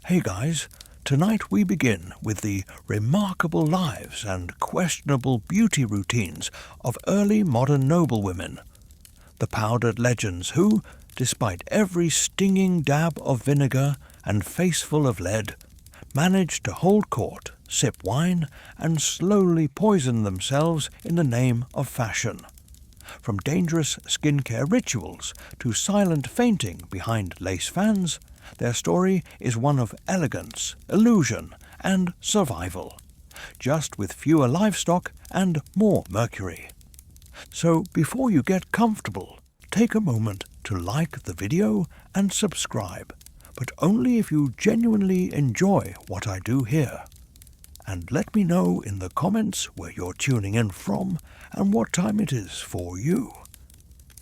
Hey guys, tonight we begin with the remarkable lives and questionable beauty routines of early modern noblewomen, the powdered legends who, despite every stinging dab of vinegar and faceful of lead, managed to hold court, sip wine, and slowly poison themselves in the name of fashion. From dangerous skincare rituals to silent fainting behind lace fans, their story is one of elegance, illusion, and survival, just with fewer livestock and more mercury. So before you get comfortable, take a moment to like the video and subscribe, but only if you genuinely enjoy what I do here. And let me know in the comments where you're tuning in from and what time it is for you.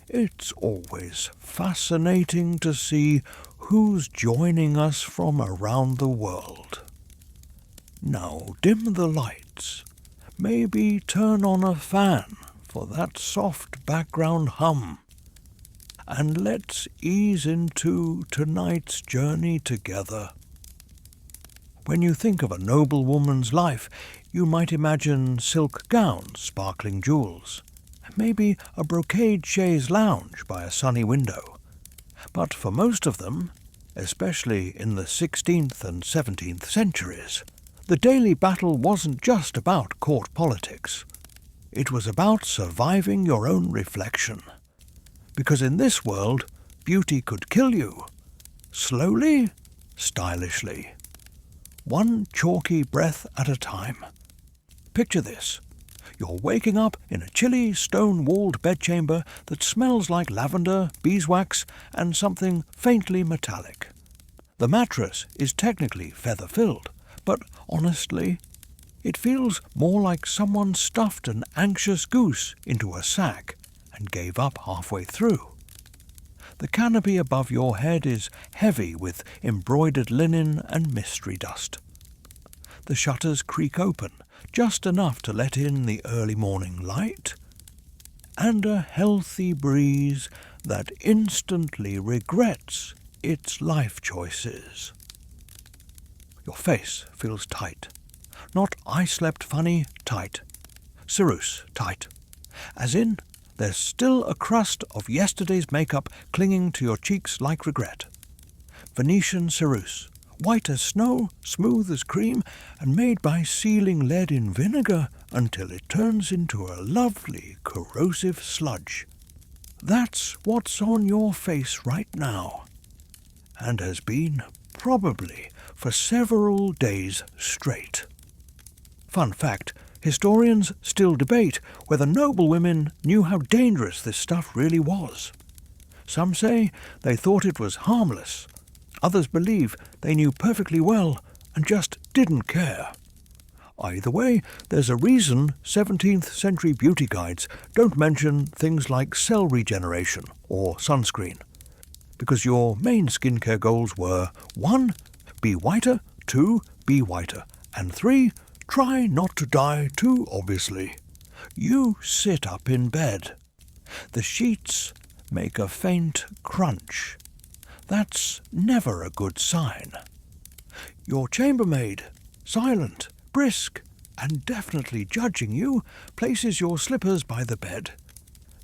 It's always fascinating to see who's joining us from around the world. Now dim the lights, maybe turn on a fan for that soft background hum, and let's ease into tonight's journey together. When you think of a noblewoman's life, you might imagine silk gowns, sparkling jewels, maybe a brocade chaise lounge by a sunny window. But for most of them, especially in the 16th and 17th centuries, the daily battle wasn't just about court politics. It was about surviving your own reflection. Because in this world, beauty could kill you. Slowly, stylishly. One chalky breath at a time. Picture this. You're waking up in a chilly, stone-walled bedchamber that smells like lavender, beeswax, and something faintly metallic. The mattress is technically feather-filled, but honestly, it feels more like someone stuffed an anxious goose into a sack and gave up halfway through. The canopy above your head is heavy with embroidered linen and mystery dust. The shutters creak open, just enough to let in the early morning light, and a healthy breeze that instantly regrets its life choices. Your face feels tight. Not I slept funny, tight. Ceruse, tight. As in, there's still a crust of yesterday's makeup clinging to your cheeks like regret. Venetian ceruse, white as snow, smooth as cream, and made by sealing lead in vinegar until it turns into a lovely corrosive sludge. That's what's on your face right now, and has been probably for several days straight. Fun fact, historians still debate whether noblewomen knew how dangerous this stuff really was. Some say they thought it was harmless. Others believe they knew perfectly well and just didn't care. Either way, there's a reason 17th century beauty guides don't mention things like cell regeneration or sunscreen. Because your main skincare goals were 1. Be whiter, 2. Be whiter, and 3. Try not to die too obviously. You sit up in bed. The sheets make a faint crunch. That's never a good sign. Your chambermaid, silent, brisk, and definitely judging you, places your slippers by the bed.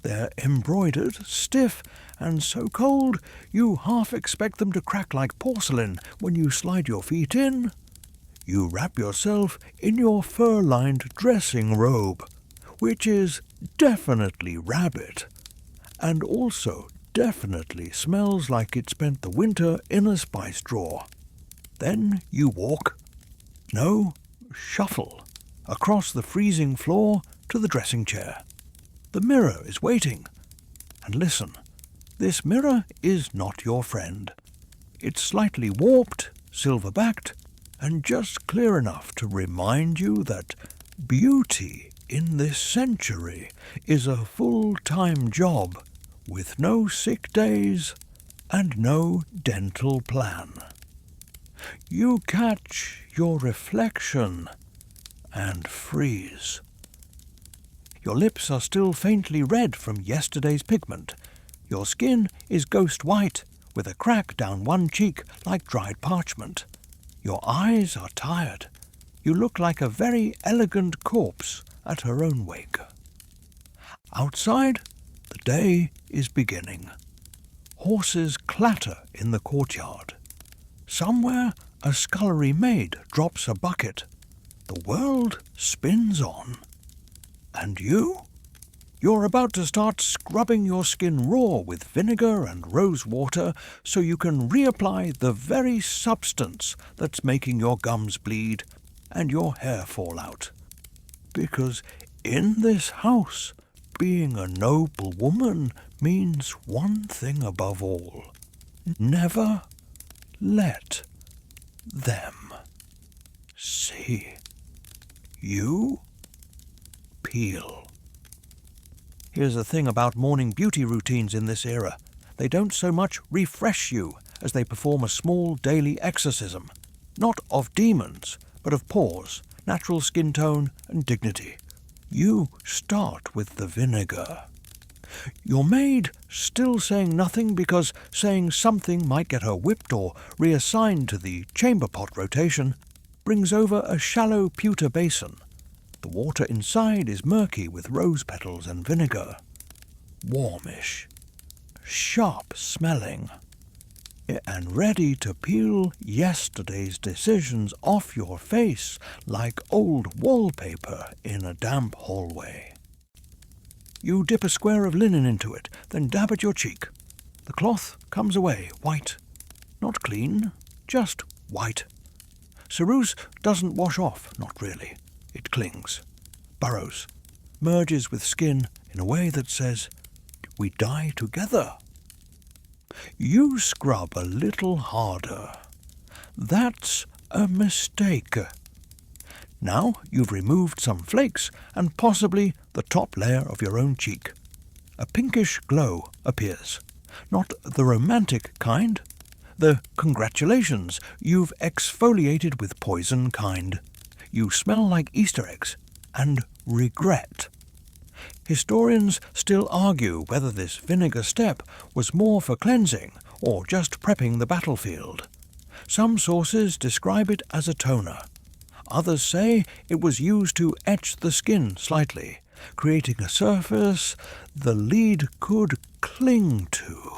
They're embroidered, stiff, and so cold you half expect them to crack like porcelain when you slide your feet in. You wrap yourself in your fur-lined dressing robe, which is definitely rabbit, and also definitely smells like it spent the winter in a spice drawer. Then you walk, shuffle, across the freezing floor to the dressing chair. The mirror is waiting. And listen, this mirror is not your friend. It's slightly warped, silver-backed, and just clear enough to remind you that beauty in this century is a full-time job with no sick days and no dental plan. You catch your reflection and freeze. Your lips are still faintly red from yesterday's pigment. Your skin is ghost white, with a crack down one cheek like dried parchment. Your eyes are tired. You look like a very elegant corpse at her own wake. Outside, the day is beginning. Horses clatter in the courtyard. Somewhere a scullery maid drops a bucket. The world spins on. And you? You're about to start scrubbing your skin raw with vinegar and rose water so you can reapply the very substance that's making your gums bleed and your hair fall out. Because in this house, being a noble woman means one thing above all. Never let them see you peel. Here's the thing about morning beauty routines in this era. They don't so much refresh you as they perform a small daily exorcism, not of demons, but of pores, natural skin tone and dignity. You start with the vinegar. Your maid still saying nothing because saying something might get her whipped or reassigned to the chamber pot rotation, brings over a shallow pewter basin. The water inside is murky with rose petals and vinegar. Warmish, sharp smelling, and ready to peel yesterday's decisions off your face like old wallpaper in a damp hallway. You dip a square of linen into it, then dab at your cheek. The cloth comes away white. Not clean, just white. Ceruse doesn't wash off, not really. It clings, burrows, merges with skin in a way that says, we die together. You scrub a little harder. That's a mistake. Now you've removed some flakes and possibly the top layer of your own cheek. A pinkish glow appears. Not the romantic kind. The congratulations, you've exfoliated with poison kind. You smell like Easter eggs and regret. Historians still argue whether this vinegar step was more for cleansing or just prepping the battlefield. Some sources describe it as a toner. Others say it was used to etch the skin slightly, creating a surface the lead could cling to.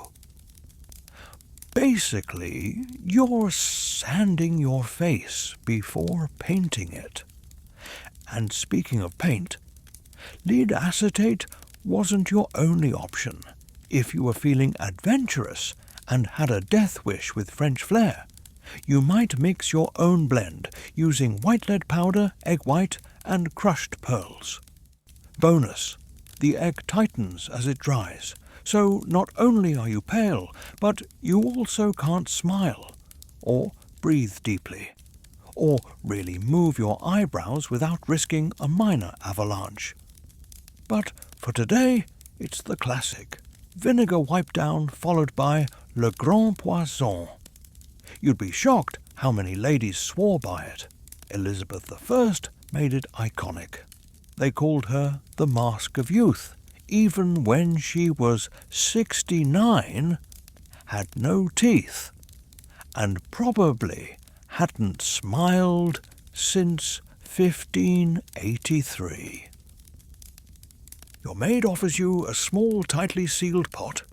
Basically, you're sanding your face before painting it. And speaking of paint, lead acetate wasn't your only option. If you were feeling adventurous and had a death wish with French flair, you might mix your own blend using white lead powder, egg white, and crushed pearls. Bonus, the egg tightens as it dries. So not only are you pale, but you also can't smile, or breathe deeply, or really move your eyebrows without risking a minor avalanche. But for today, it's the classic. Vinegar wipe down followed by Le Grand Poisson. You'd be shocked how many ladies swore by it. Elizabeth I made it iconic. They called her the Mask of Youth. Even when she was 69, had no teeth, and probably hadn't smiled since 1583. Your maid offers you a small, tightly sealed pot.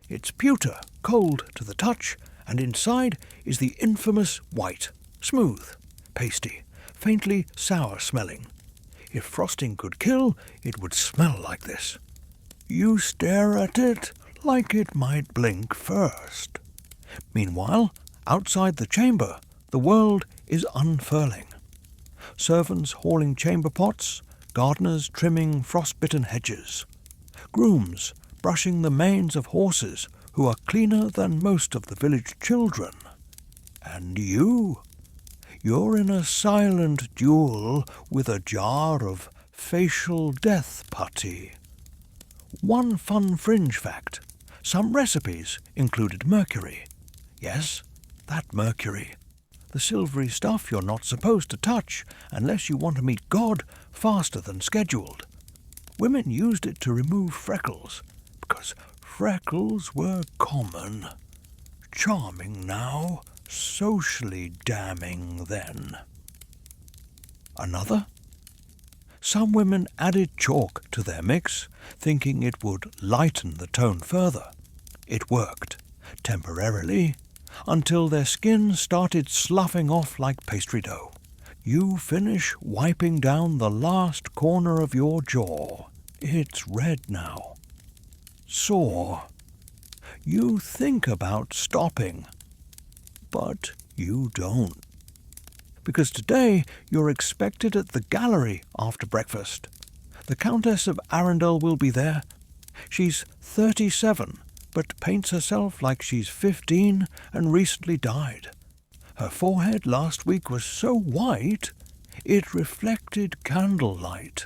It's pewter, cold to the touch, and inside is the infamous white, smooth, pasty, faintly sour-smelling. If frosting could kill, it would smell like this. You stare at it like it might blink first. Meanwhile, outside the chamber, the world is unfurling. Servants hauling chamber pots, gardeners trimming frost-bitten hedges, grooms brushing the manes of horses who are cleaner than most of the village children. And you're in a silent duel with a jar of facial death putty. One fun fringe fact, some recipes included mercury. Yes, that mercury. The silvery stuff you're not supposed to touch unless you want to meet God faster than scheduled. Women used it to remove freckles, because freckles were common. Charming now, socially damning then. Another? Some women added chalk to their mix, thinking it would lighten the tone further. It worked, temporarily, until their skin started sloughing off like pastry dough. You finish wiping down the last corner of your jaw. It's red now. Sore. You think about stopping, but you don't. Because today you're expected at the gallery after breakfast. The Countess of Arundel will be there. She's 37, but paints herself like she's 15 and recently died. Her forehead last week was so white, it reflected candlelight.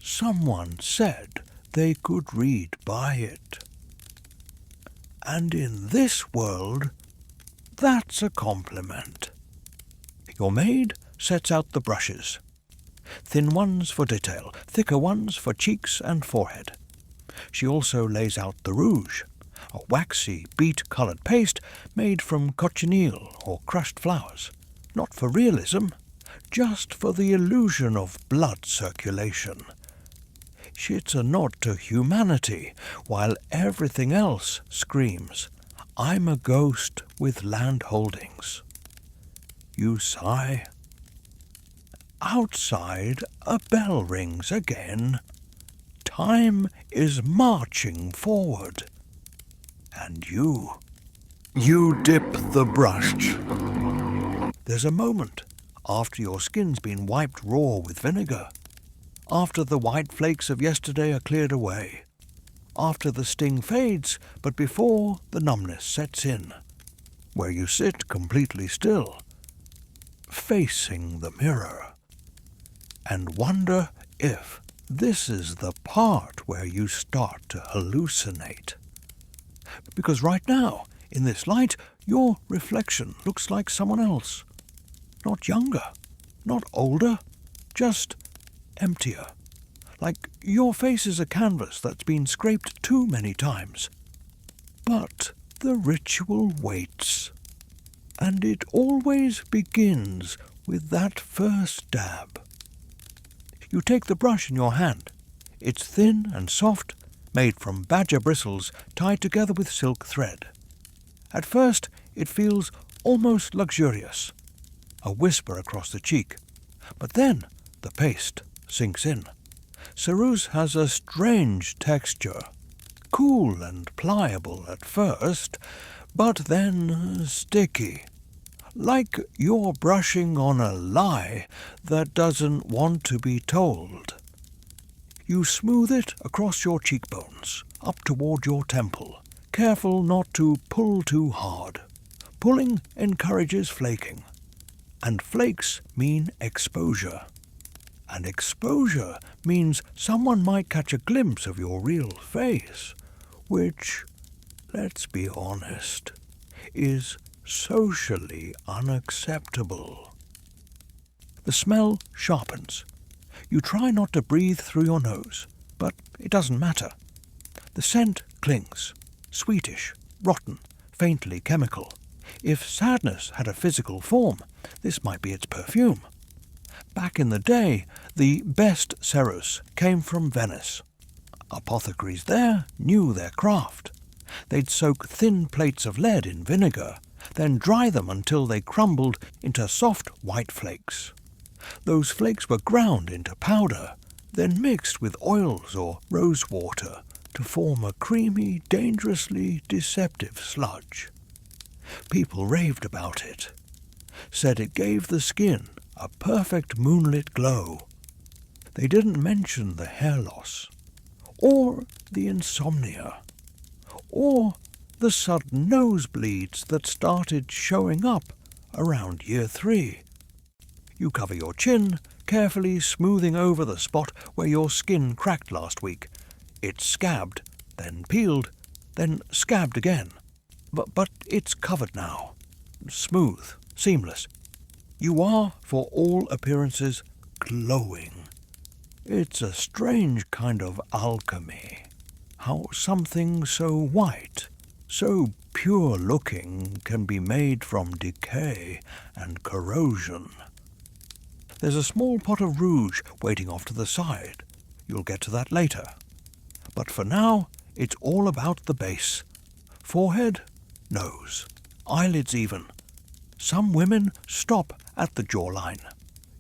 Someone said they could read by it. And in this world, that's a compliment. Your maid sets out the brushes. Thin ones for detail, thicker ones for cheeks and forehead. She also lays out the rouge, a waxy, beet-coloured paste made from cochineal or crushed flowers, not for realism, just for the illusion of blood circulation. It's a nod to humanity, while everything else screams, I'm a ghost with land holdings. You sigh. Outside, a bell rings again. Time is marching forward. And you dip the brush. There's a moment after your skin's been wiped raw with vinegar, after the white flakes of yesterday are cleared away, after the sting fades, but before the numbness sets in, where you sit completely still, facing the mirror, and wonder if this is the part where you start to hallucinate. Because right now, in this light, your reflection looks like someone else. Not younger, not older, just emptier. Like your face is a canvas that's been scraped too many times. But the ritual waits. And it always begins with that first dab. You take the brush in your hand. It's thin and soft, made from badger bristles tied together with silk thread. At first, it feels almost luxurious, a whisper across the cheek. But then the paste sinks in. Ceruse has a strange texture, cool and pliable at first, but then sticky, like you're brushing on a lie that doesn't want to be told. You smooth it across your cheekbones, up toward your temple, careful not to pull too hard. Pulling encourages flaking, and flakes mean exposure. And exposure means someone might catch a glimpse of your real face, which, let's be honest, is socially unacceptable. The smell sharpens. You try not to breathe through your nose, but it doesn't matter. The scent clings, sweetish, rotten, faintly chemical. If sadness had a physical form, this might be its perfume. Back in the day, the best ceruse came from Venice. Apothecaries there knew their craft. They'd soak thin plates of lead in vinegar, then dry them until they crumbled into soft white flakes. Those flakes were ground into powder, then mixed with oils or rose water to form a creamy, dangerously deceptive sludge. People raved about it, said it gave the skin a perfect moonlit glow. They didn't mention the hair loss, or the insomnia, or the sudden nosebleeds that started showing up around year 3. You cover your chin, carefully smoothing over the spot where your skin cracked last week. It scabbed, then peeled, then scabbed again. But it's covered now. Smooth, seamless. You are, for all appearances, glowing. It's a strange kind of alchemy. How something so white, so pure looking can be made from decay and corrosion. There's a small pot of rouge waiting off to the side. You'll get to that later. But for now, it's all about the base. Forehead, nose, eyelids even. Some women stop at the jawline.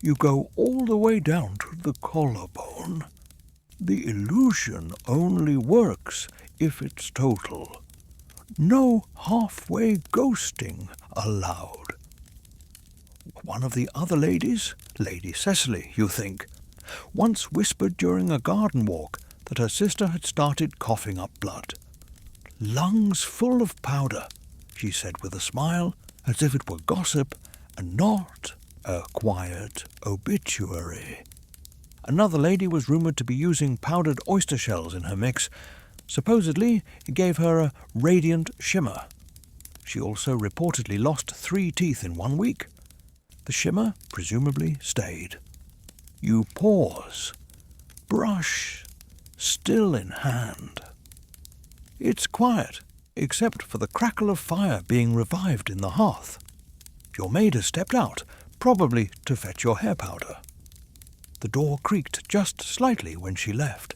You go all the way down to the collarbone. The illusion only works if it's total. No halfway ghosting allowed. One of the other ladies, Lady Cecily, you think, once whispered during a garden walk that her sister had started coughing up blood. Lungs full of powder, she said with a smile, as if it were gossip and not a quiet obituary. Another lady was rumoured to be using powdered oyster shells in her mix. Supposedly, it gave her a radiant shimmer. She also reportedly lost 3 teeth in 1 week. The shimmer presumably stayed. You pause, brush, still in hand. It's quiet, except for the crackle of fire being revived in the hearth. Your maid has stepped out, probably to fetch your hair powder. The door creaked just slightly when she left.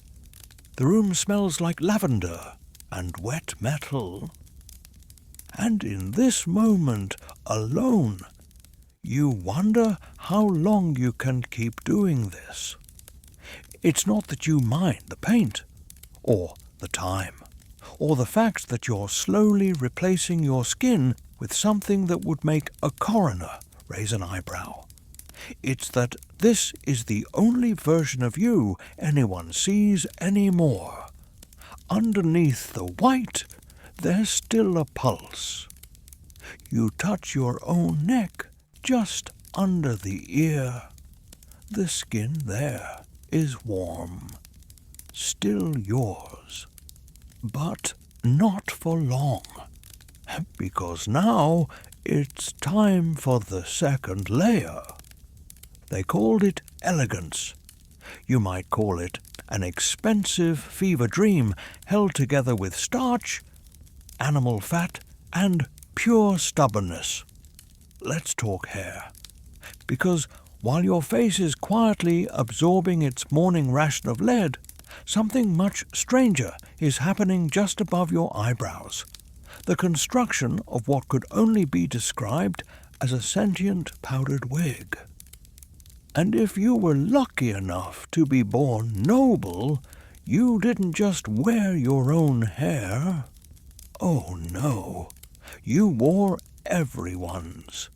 The room smells like lavender and wet metal. And in this moment alone, you wonder how long you can keep doing this. It's not that you mind the paint, or the time, or the fact that you're slowly replacing your skin with something that would make a coroner raise an eyebrow. It's that this is the only version of you anyone sees anymore. Underneath the white, there's still a pulse. You touch your own neck just under the ear. The skin there is warm, still yours. But not for long, because now it's time for the second layer. They called it elegance. You might call it an expensive fever dream held together with starch, animal fat, and pure stubbornness. Let's talk hair. Because while your face is quietly absorbing its morning ration of lead, something much stranger is happening just above your eyebrows. The construction of what could only be described as a sentient powdered wig. And if you were lucky enough to be born noble, you didn't just wear your own hair. Oh no, you wore everyone's.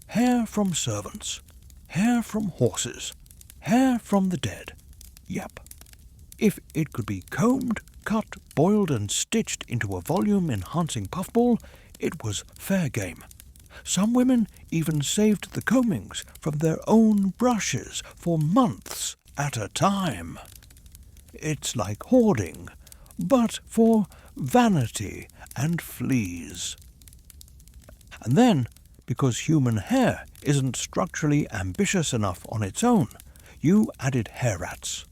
Hair from servants, hair from horses, hair from the dead. Yep. If it could be combed, cut, boiled and stitched into a volume-enhancing puffball, it was fair game. Some women even saved the combings from their own brushes for months at a time. It's like hoarding, but for vanity and fleas. And then, because human hair isn't structurally ambitious enough on its own, you added hair rats.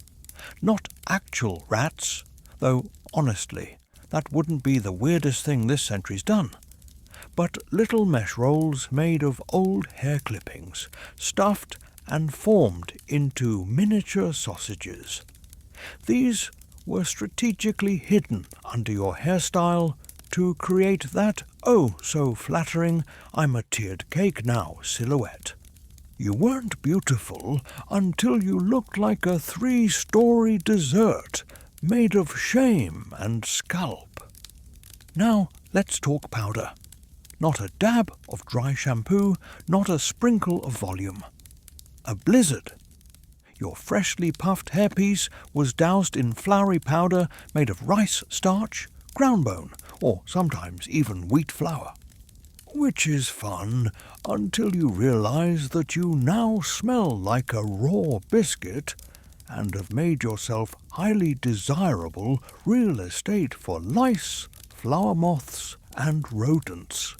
Not actual rats, though honestly, that wouldn't be the weirdest thing this century's done. But little mesh rolls made of old hair clippings, stuffed and formed into miniature sausages. These were strategically hidden under your hairstyle to create that oh-so-flattering I'm-a-tiered-cake-now silhouette. You weren't beautiful until you looked like a 3-story dessert made of shame and scalp. Now let's talk powder. Not a dab of dry shampoo, not a sprinkle of volume. A blizzard. Your freshly puffed hairpiece was doused in floury powder made of rice starch, ground bone, or sometimes even wheat flour. Which is fun until you realize that you now smell like a raw biscuit and have made yourself highly desirable real estate for lice, flower moths, and rodents.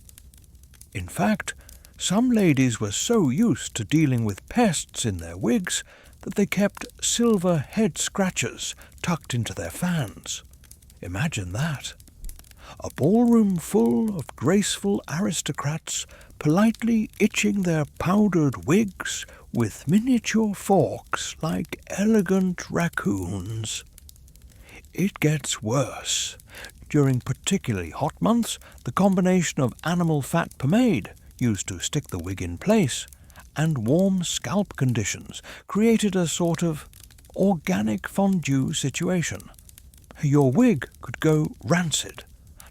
In fact, some ladies were so used to dealing with pests in their wigs that they kept silver head scratchers tucked into their fans. Imagine that. A ballroom full of graceful aristocrats politely itching their powdered wigs with miniature forks like elegant raccoons. It gets worse. During particularly hot months, the combination of animal fat pomade, used to stick the wig in place, and warm scalp conditions created a sort of organic fondue situation. Your wig could go rancid,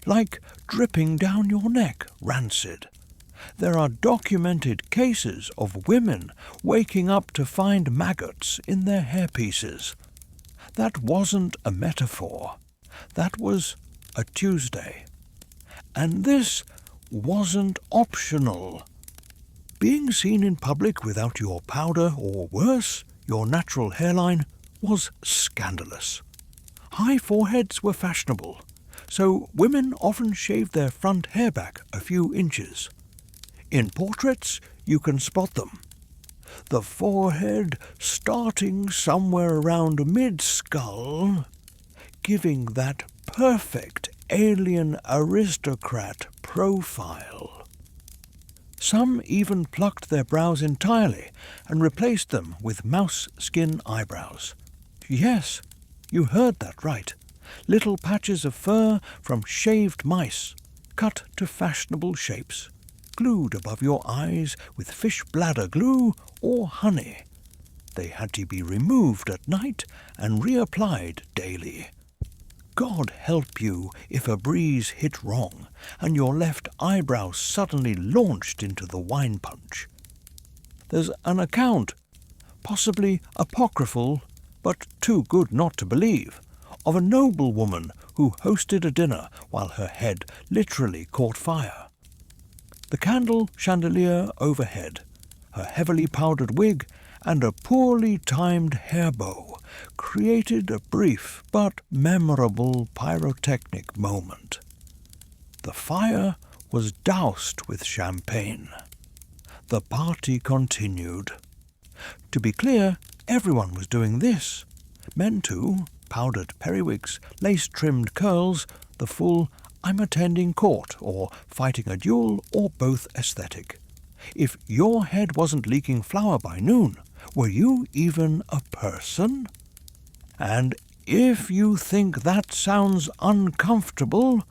like dripping down your neck rancid. There are documented cases of women waking up to find maggots in their hairpieces. That wasn't a metaphor. That was a Tuesday. And this wasn't optional. Being seen in public without your powder, or worse, your natural hairline, was scandalous. High foreheads were fashionable, so women often shaved their front hair back a few inches. In portraits, you can spot them. The forehead starting somewhere around mid-skull, giving that perfect alien aristocrat profile. Some even plucked their brows entirely and replaced them with mouse skin eyebrows. Yes, you heard that right. Little patches of fur from shaved mice, cut to fashionable shapes, glued above your eyes with fish bladder glue or honey. They had to be removed at night and reapplied daily. God help you if a breeze hit wrong and your left eyebrow suddenly launched into the wine punch. There's an account, possibly apocryphal, but too good not to believe, of a noblewoman who hosted a dinner while her head literally caught fire. The candle chandelier overhead, her heavily powdered wig, and a poorly timed hair bow created a brief but memorable pyrotechnic moment. The fire was doused with champagne. The party continued. To be clear, everyone was doing this. Men too, powdered periwigs, lace-trimmed curls, the full "I'm attending court" or fighting a duel or both aesthetic. If your head wasn't leaking flour by noon, were you even a person? And if you think that sounds uncomfortable,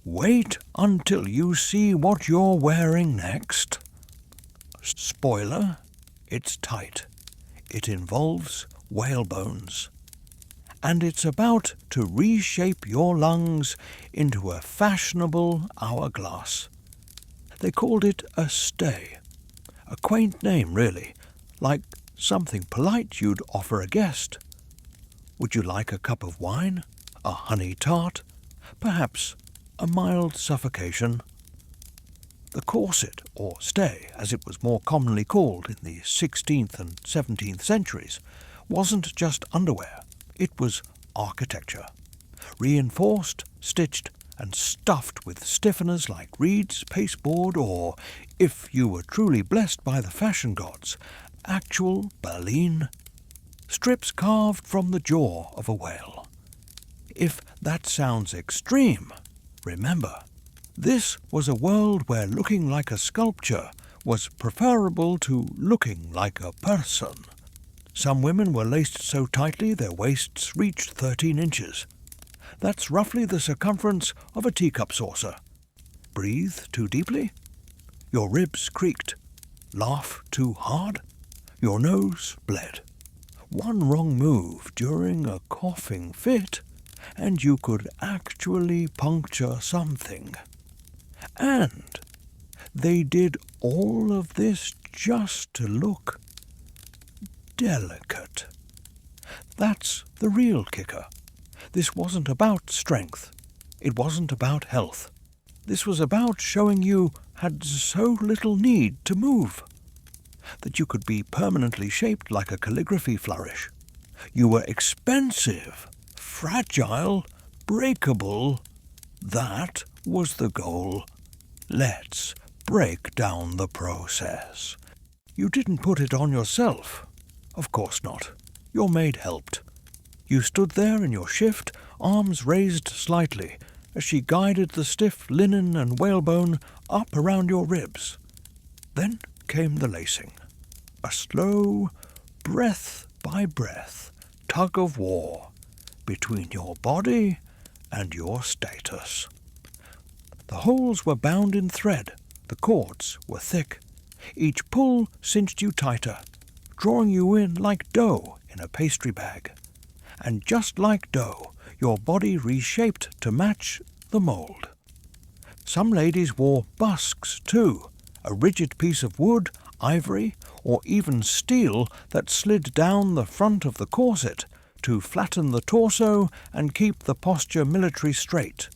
wait until you see what you're wearing next. Spoiler, it's tight. It involves whalebones. And it's about to reshape your lungs into a fashionable hourglass. They called it a stay. A quaint name, really, like something polite you'd offer a guest. Would you like a cup of wine? A honey tart? Perhaps a mild suffocation? The corset, or stay, as it was more commonly called in the 16th and 17th centuries, wasn't just underwear. It was architecture. Reinforced, stitched, and stuffed with stiffeners like reeds, pasteboard, or, if you were truly blessed by the fashion gods, actual baleen. Strips carved from the jaw of a whale. If that sounds extreme, remember, this was a world where looking like a sculpture was preferable to looking like a person. Some women were laced so tightly their waists reached 13 inches. That's roughly the circumference of a teacup saucer. Breathe too deeply? Your ribs creaked. Laugh too hard? Your nose bled. One wrong move during a coughing fit, and you could actually puncture something. And they did all of this just to look delicate. That's the real kicker. This wasn't about strength. It wasn't about health. This was about showing you had so little need to move, that you could be permanently shaped like a calligraphy flourish. You were expensive, fragile, breakable. That was the goal. Let's break down the process. You didn't put it on yourself. Of course not. Your maid helped. You stood there in your shift, arms raised slightly, as she guided the stiff linen and whalebone up around your ribs. Then came the lacing, a slow, breath by breath tug of war between your body and your status. The holes were bound in thread, the cords were thick. Each pull cinched you tighter, drawing you in like dough in a pastry bag. And just like dough, your body reshaped to match the mould. Some ladies wore busks too, a rigid piece of wood, ivory, or even steel that slid down the front of the corset to flatten the torso and keep the posture military straight.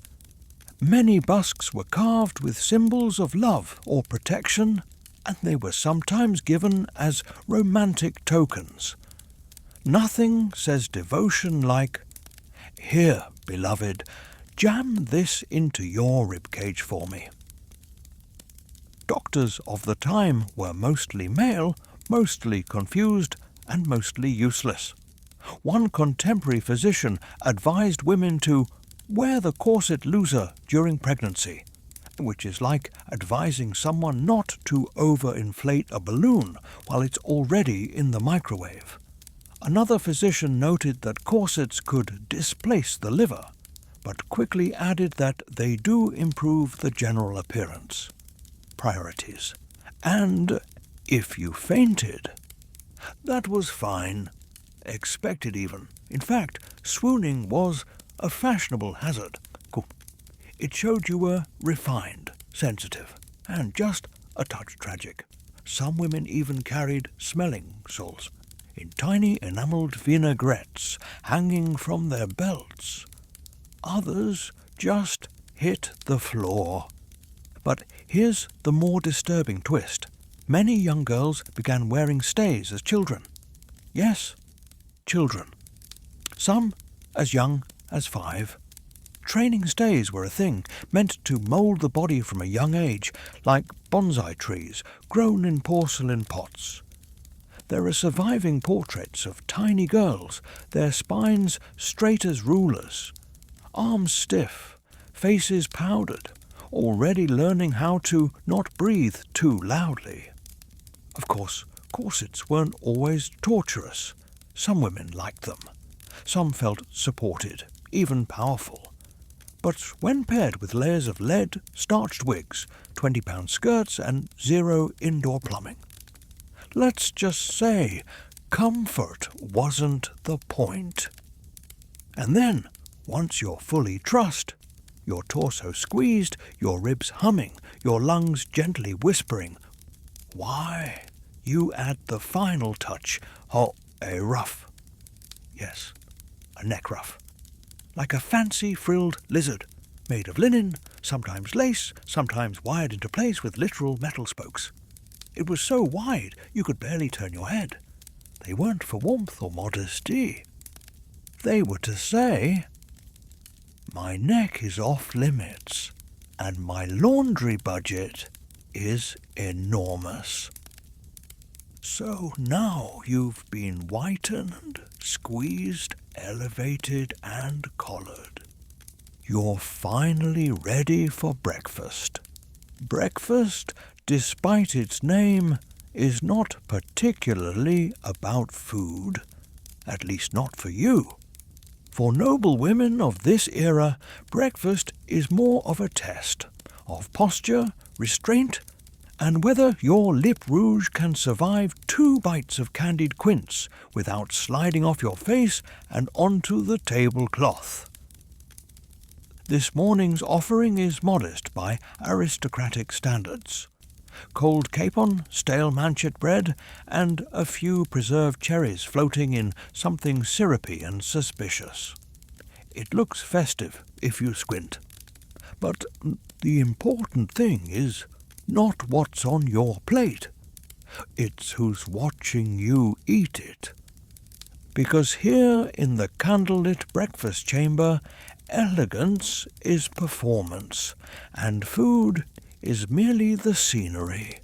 Many busks were carved with symbols of love or protection, and they were sometimes given as romantic tokens. Nothing says devotion like, "Here, beloved, jam this into your ribcage for me." Doctors of the time were mostly male, mostly confused, and mostly useless. One contemporary physician advised women to wear the corset looser during pregnancy, which is like advising someone not to overinflate a balloon while it's already in the microwave. Another physician noted that corsets could displace the liver, but quickly added that they do improve the general appearance. Priorities. And if you fainted, that was fine. Expected even. In fact, swooning was a fashionable hazard. It showed you were refined, sensitive, and just a touch tragic. Some women even carried smelling salts in tiny enamelled vinaigrettes hanging from their belts. Others just hit the floor. But here's the more disturbing twist. Many young girls began wearing stays as children. Yes, children. Some as young as 5. Training stays were a thing, meant to mould the body from a young age, like bonsai trees grown in porcelain pots. There are surviving portraits of tiny girls, their spines straight as rulers, arms stiff, faces powdered, already learning how to not breathe too loudly. Of course, corsets weren't always torturous. Some women liked them. Some felt supported, even powerful. But when paired with layers of lead, starched wigs, 20-pound skirts, and 0 indoor plumbing, let's just say comfort wasn't the point. And then, once you're fully trussed, your torso squeezed, your ribs humming, your lungs gently whispering, why, you add the final touch, a ruff. Yes, a neck ruff. Like a fancy frilled lizard, made of linen, sometimes lace, sometimes wired into place with literal metal spokes. It was so wide you could barely turn your head. They weren't for warmth or modesty. They were to say, my neck is off limits, and my laundry budget is enormous. So now you've been whitened, squeezed, elevated, and collared. You're finally ready for breakfast. Breakfast, despite its name, is not particularly about food, at least not for you. For noble women of this era, breakfast is more of a test of posture, restraint, and whether your lip rouge can survive 2 bites of candied quince without sliding off your face and onto the tablecloth. This morning's offering is modest by aristocratic standards. Cold capon, stale manchet bread, and a few preserved cherries floating in something syrupy and suspicious. It looks festive if you squint. But the important thing is not what's on your plate. It's who's watching you eat it. Because here in the candlelit breakfast chamber, elegance is performance, and food is merely the scenery.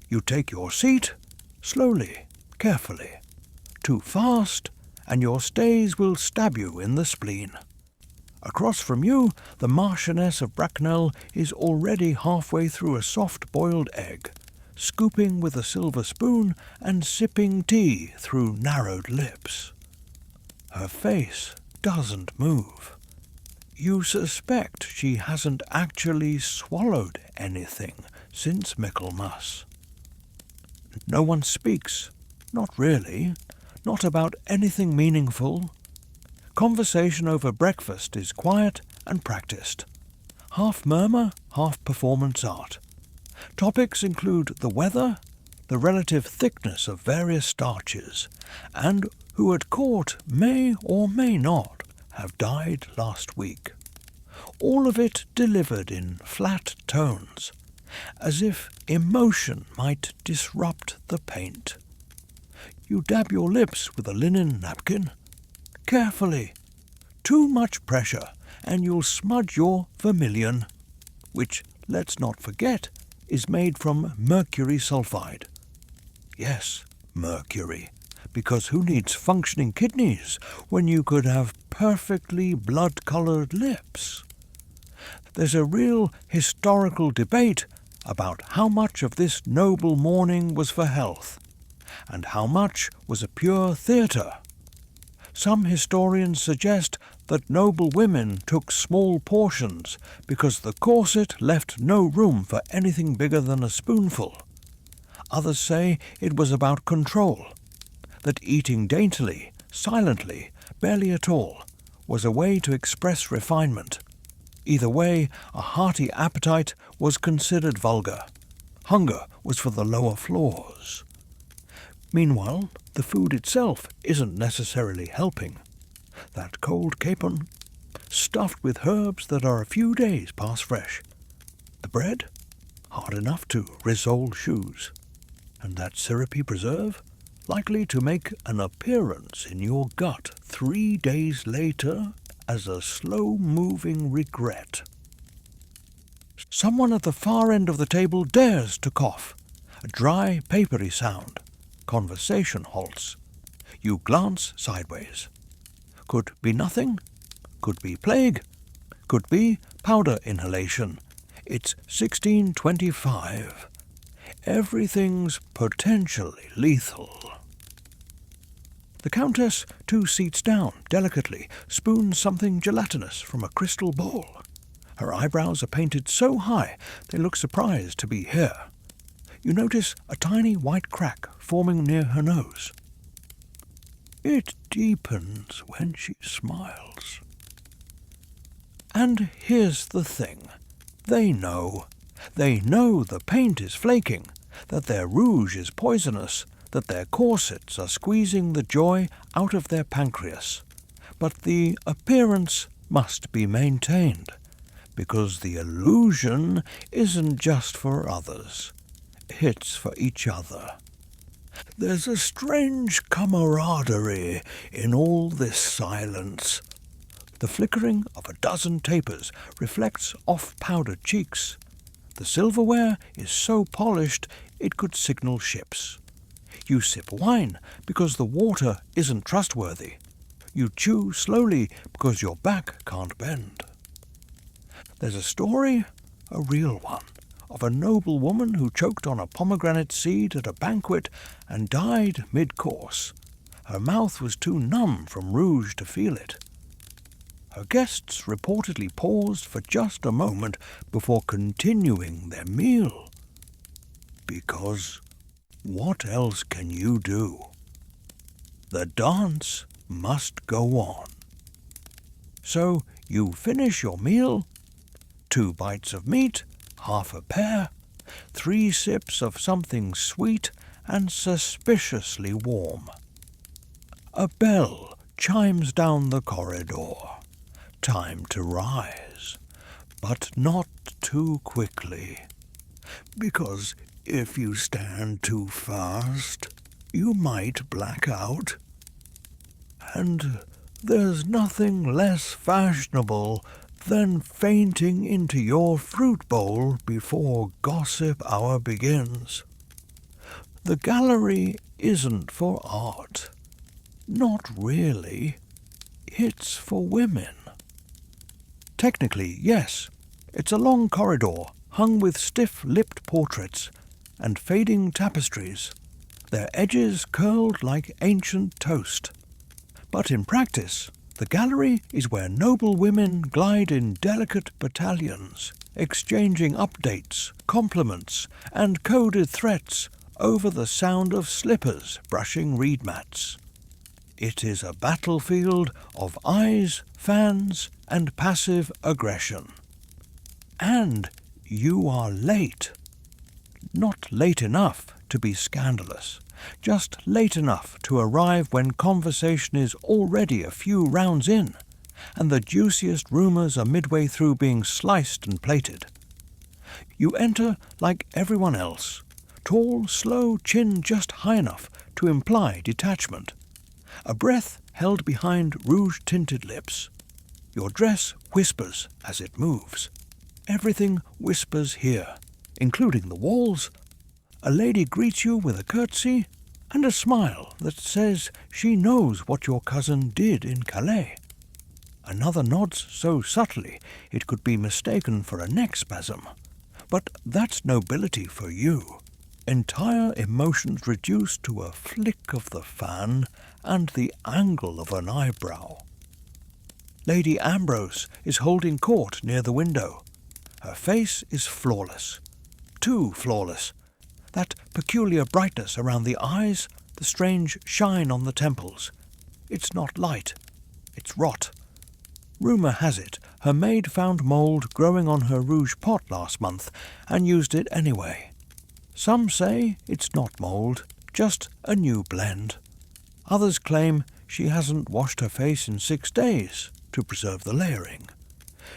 You take your seat, slowly, carefully. Too fast, and your stays will stab you in the spleen. Across from you, the Marchioness of Bracknell is already halfway through a soft-boiled egg, scooping with a silver spoon and sipping tea through narrowed lips. Her face doesn't move. You suspect she hasn't actually swallowed anything since Michaelmas. No one speaks, not really, not about anything meaningful. Conversation over breakfast is quiet and practiced. Half murmur, half performance art. Topics include the weather, the relative thickness of various starches, and who at court may or may not have died last week. All of it delivered in flat tones, as if emotion might disrupt the paint. You dab your lips with a linen napkin. Carefully. Too much pressure, and you'll smudge your vermilion, which, let's not forget, is made from mercury sulfide. Yes, mercury, because who needs functioning kidneys when you could have perfectly blood-coloured lips? There's a real historical debate about how much of this noble morning was for health, and how much was a pure theatre. Some historians suggest that noble women took small portions because the corset left no room for anything bigger than a spoonful. Others say it was about control, that eating daintily, silently, barely at all, was a way to express refinement. Either way, a hearty appetite was considered vulgar. Hunger was for the lower floors. Meanwhile, the food itself isn't necessarily helping. That cold capon, stuffed with herbs that are a few days past fresh. The bread, hard enough to risole shoes. And that syrupy preserve, likely to make an appearance in your gut 3 days later as a slow-moving regret. Someone at the far end of the table dares to cough. A dry, papery sound. Conversation halts. You glance sideways. Could be nothing. Could be plague. Could be powder inhalation. It's 1625. Everything's potentially lethal. The Countess, 2 seats down, delicately, spoons something gelatinous from a crystal bowl. Her eyebrows are painted so high they look surprised to be here. You notice a tiny white crack forming near her nose. It deepens when she smiles. And here's the thing. They know. They know the paint is flaking, that their rouge is poisonous, that their corsets are squeezing the joy out of their pancreas. But the appearance must be maintained, because the illusion isn't just for others. It's for each other. There's a strange camaraderie in all this silence. The flickering of a dozen tapers reflects off powdered cheeks. The silverware is so polished it could signal ships. You sip wine because the water isn't trustworthy. You chew slowly because your back can't bend. There's a story, a real one, of a noble woman who choked on a pomegranate seed at a banquet and died mid-course. Her mouth was too numb from rouge to feel it. Her guests reportedly paused for just a moment before continuing their meal. Because what else can you do? The dance must go on. So you finish your meal, 2 bites of meat, half a pear, 3 sips of something sweet and suspiciously warm. A bell chimes down the corridor. Time to rise, but not too quickly, because if you stand too fast, you might black out. And there's nothing less fashionable than fainting into your fruit bowl before gossip hour begins. The gallery isn't for art. Not really. It's for women. Technically, yes. It's a long corridor hung with stiff-lipped portraits and fading tapestries, their edges curled like ancient toast. But in practice, the gallery is where noble women glide in delicate battalions, exchanging updates, compliments, and coded threats over the sound of slippers brushing reed mats. It is a battlefield of eyes, fans, and passive aggression. And you are late. Not late enough to be scandalous, just late enough to arrive when conversation is already a few rounds in, and the juiciest rumours are midway through being sliced and plated. You enter like everyone else, tall, slow, chin just high enough to imply detachment, a breath held behind rouge-tinted lips. Your dress whispers as it moves. Everything whispers here, including the walls. A lady greets you with a curtsy and a smile that says she knows what your cousin did in Calais. Another nods so subtly it could be mistaken for a neck spasm. But that's nobility for you. Entire emotions reduced to a flick of the fan and the angle of an eyebrow. Lady Ambrose is holding court near the window. Her face is flawless. Too flawless. That peculiar brightness around the eyes, the strange shine on the temples. It's not light. It's rot. Rumour has it her maid found mould growing on her rouge pot last month and used it anyway. Some say it's not mould, just a new blend. Others claim she hasn't washed her face in 6 days to preserve the layering.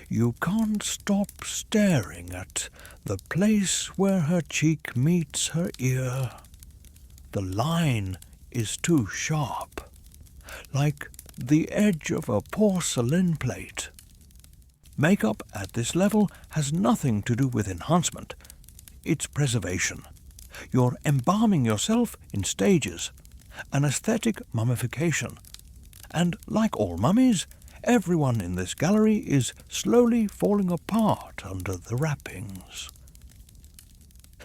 You can't stop staring at the place where her cheek meets her ear. The line is too sharp, like the edge of a porcelain plate. Makeup at this level has nothing to do with enhancement. It's preservation. You're embalming yourself in stages, an aesthetic mummification. And like all mummies, everyone in this gallery is slowly falling apart under the wrappings.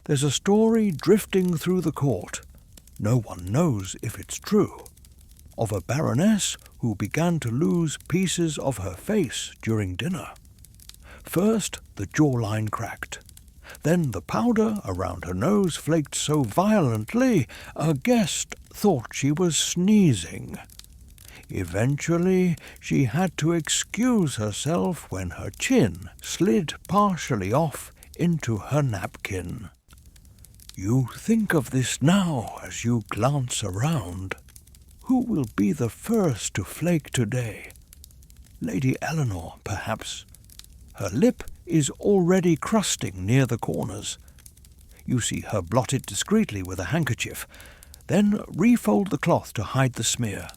There's a story drifting through the court, no one knows if it's true, of a baroness who began to lose pieces of her face during dinner. First, the jawline cracked. Then the powder around her nose flaked so violently a guest thought she was sneezing. Eventually, she had to excuse herself when her chin slid partially off into her napkin. You think of this now as you glance around. Who will be the first to flake today? Lady Eleanor, perhaps. Her lip is already crusting near the corners. You see her blot it discreetly with a handkerchief, then refold the cloth to hide the smear.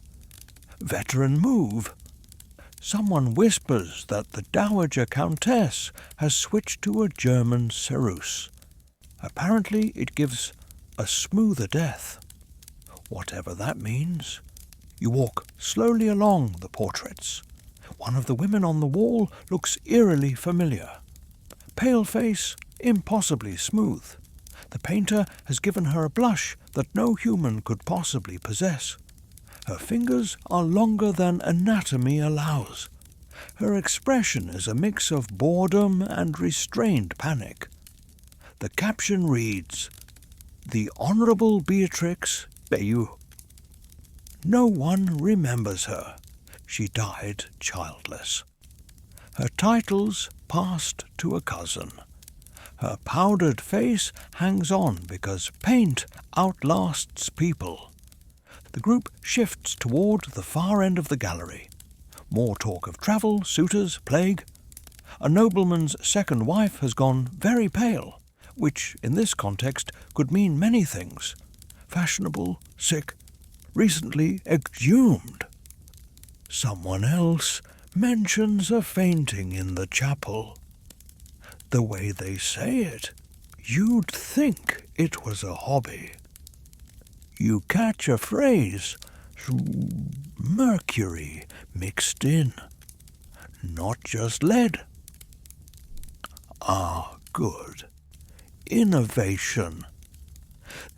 Veteran move. Someone whispers that the Dowager Countess has switched to a German ceruse. Apparently it gives a smoother death. Whatever that means. You walk slowly along the portraits. One of the women on the wall looks eerily familiar. Pale face, impossibly smooth. The painter has given her a blush that no human could possibly possess. Her fingers are longer than anatomy allows. Her expression is a mix of boredom and restrained panic. The caption reads, "The Honourable Beatrix Bayeux." No one remembers her. She died childless. Her titles passed to a cousin. Her powdered face hangs on because paint outlasts people. The group shifts toward the far end of the gallery. More talk of travel, suitors, plague. A nobleman's second wife has gone very pale, which in this context could mean many things. Fashionable, sick, recently exhumed. Someone else mentions a fainting in the chapel. The way they say it, you'd think it was a hobby. You catch a phrase, mercury mixed in. Not just lead, Ah, good. Innovation.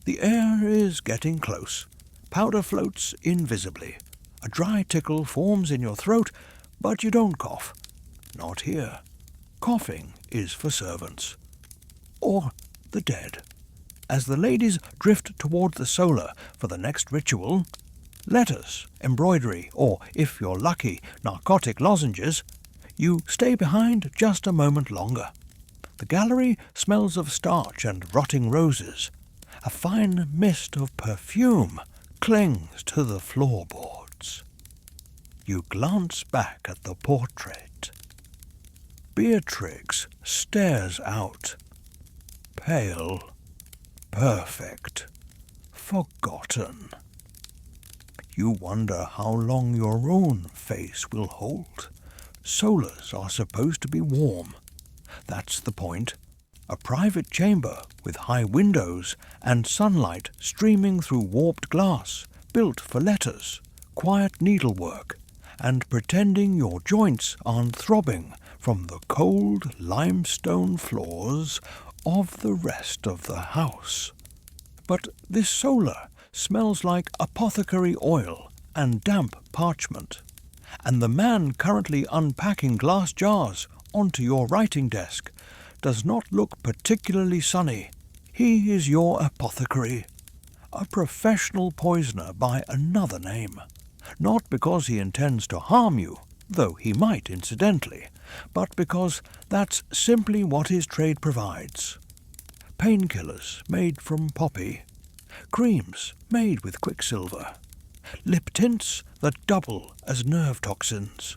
The air is getting close. Powder floats invisibly. A dry tickle forms in your throat, but you don't cough. Not here. Coughing is for servants. Or the dead. As the ladies drift toward the solar for the next ritual, letters, embroidery, or, if you're lucky, narcotic lozenges, you stay behind just a moment longer. The gallery smells of starch and rotting roses. A fine mist of perfume clings to the floorboards. You glance back at the portrait. Beatrix stares out. Pale, perfect, forgotten. You wonder how long your own face will hold. Solars are supposed to be warm. That's the point. A private chamber with high windows and sunlight streaming through warped glass, built for letters, quiet needlework, and pretending your joints aren't throbbing from the cold limestone floors of the rest of the house. But this solar smells like apothecary oil and damp parchment, and the man currently unpacking glass jars onto your writing desk does not look particularly sunny. He is your apothecary, a professional poisoner by another name, not because he intends to harm you, though he might incidentally, but because that's simply what his trade provides. Painkillers made from poppy, creams made with quicksilver, lip tints that double as nerve toxins.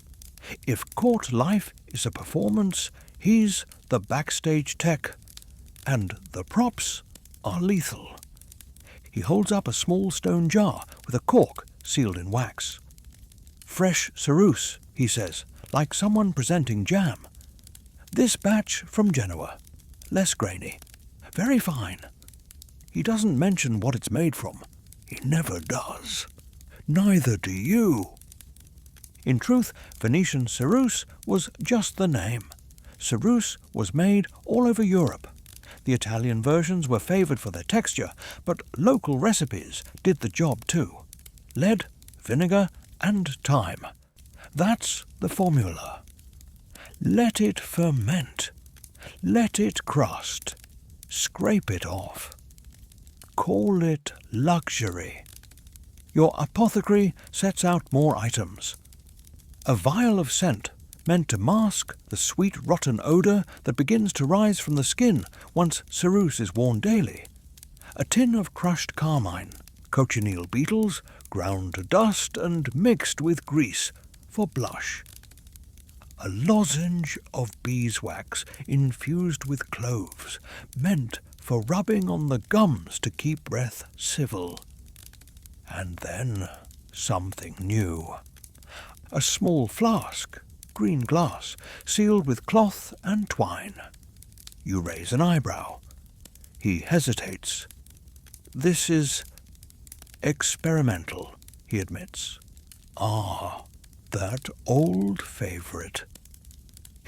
If court life is a performance, he's the backstage tech, and the props are lethal. He holds up a small stone jar with a cork sealed in wax. Fresh ceruse, he says, like someone presenting jam. This batch from Genoa, less grainy, very fine. He doesn't mention what it's made from. He never does. Neither do you. In truth, Venetian ceruse was just the name. Ceruse was made all over Europe. The Italian versions were favoured for their texture, but local recipes did the job too. Lead, vinegar, and thyme. That's the formula. Let it ferment. Let it crust. Scrape it off. Call it luxury. Your apothecary sets out more items. A vial of scent meant to mask the sweet rotten odour that begins to rise from the skin once ceruse is worn daily. A tin of crushed carmine, cochineal beetles, ground to dust and mixed with grease for blush. A lozenge of beeswax infused with cloves, meant for rubbing on the gums to keep breath civil. And then something new. A small flask, green glass, sealed with cloth and twine. You raise an eyebrow. He hesitates. This is experimental, he admits. Ah, that old favourite.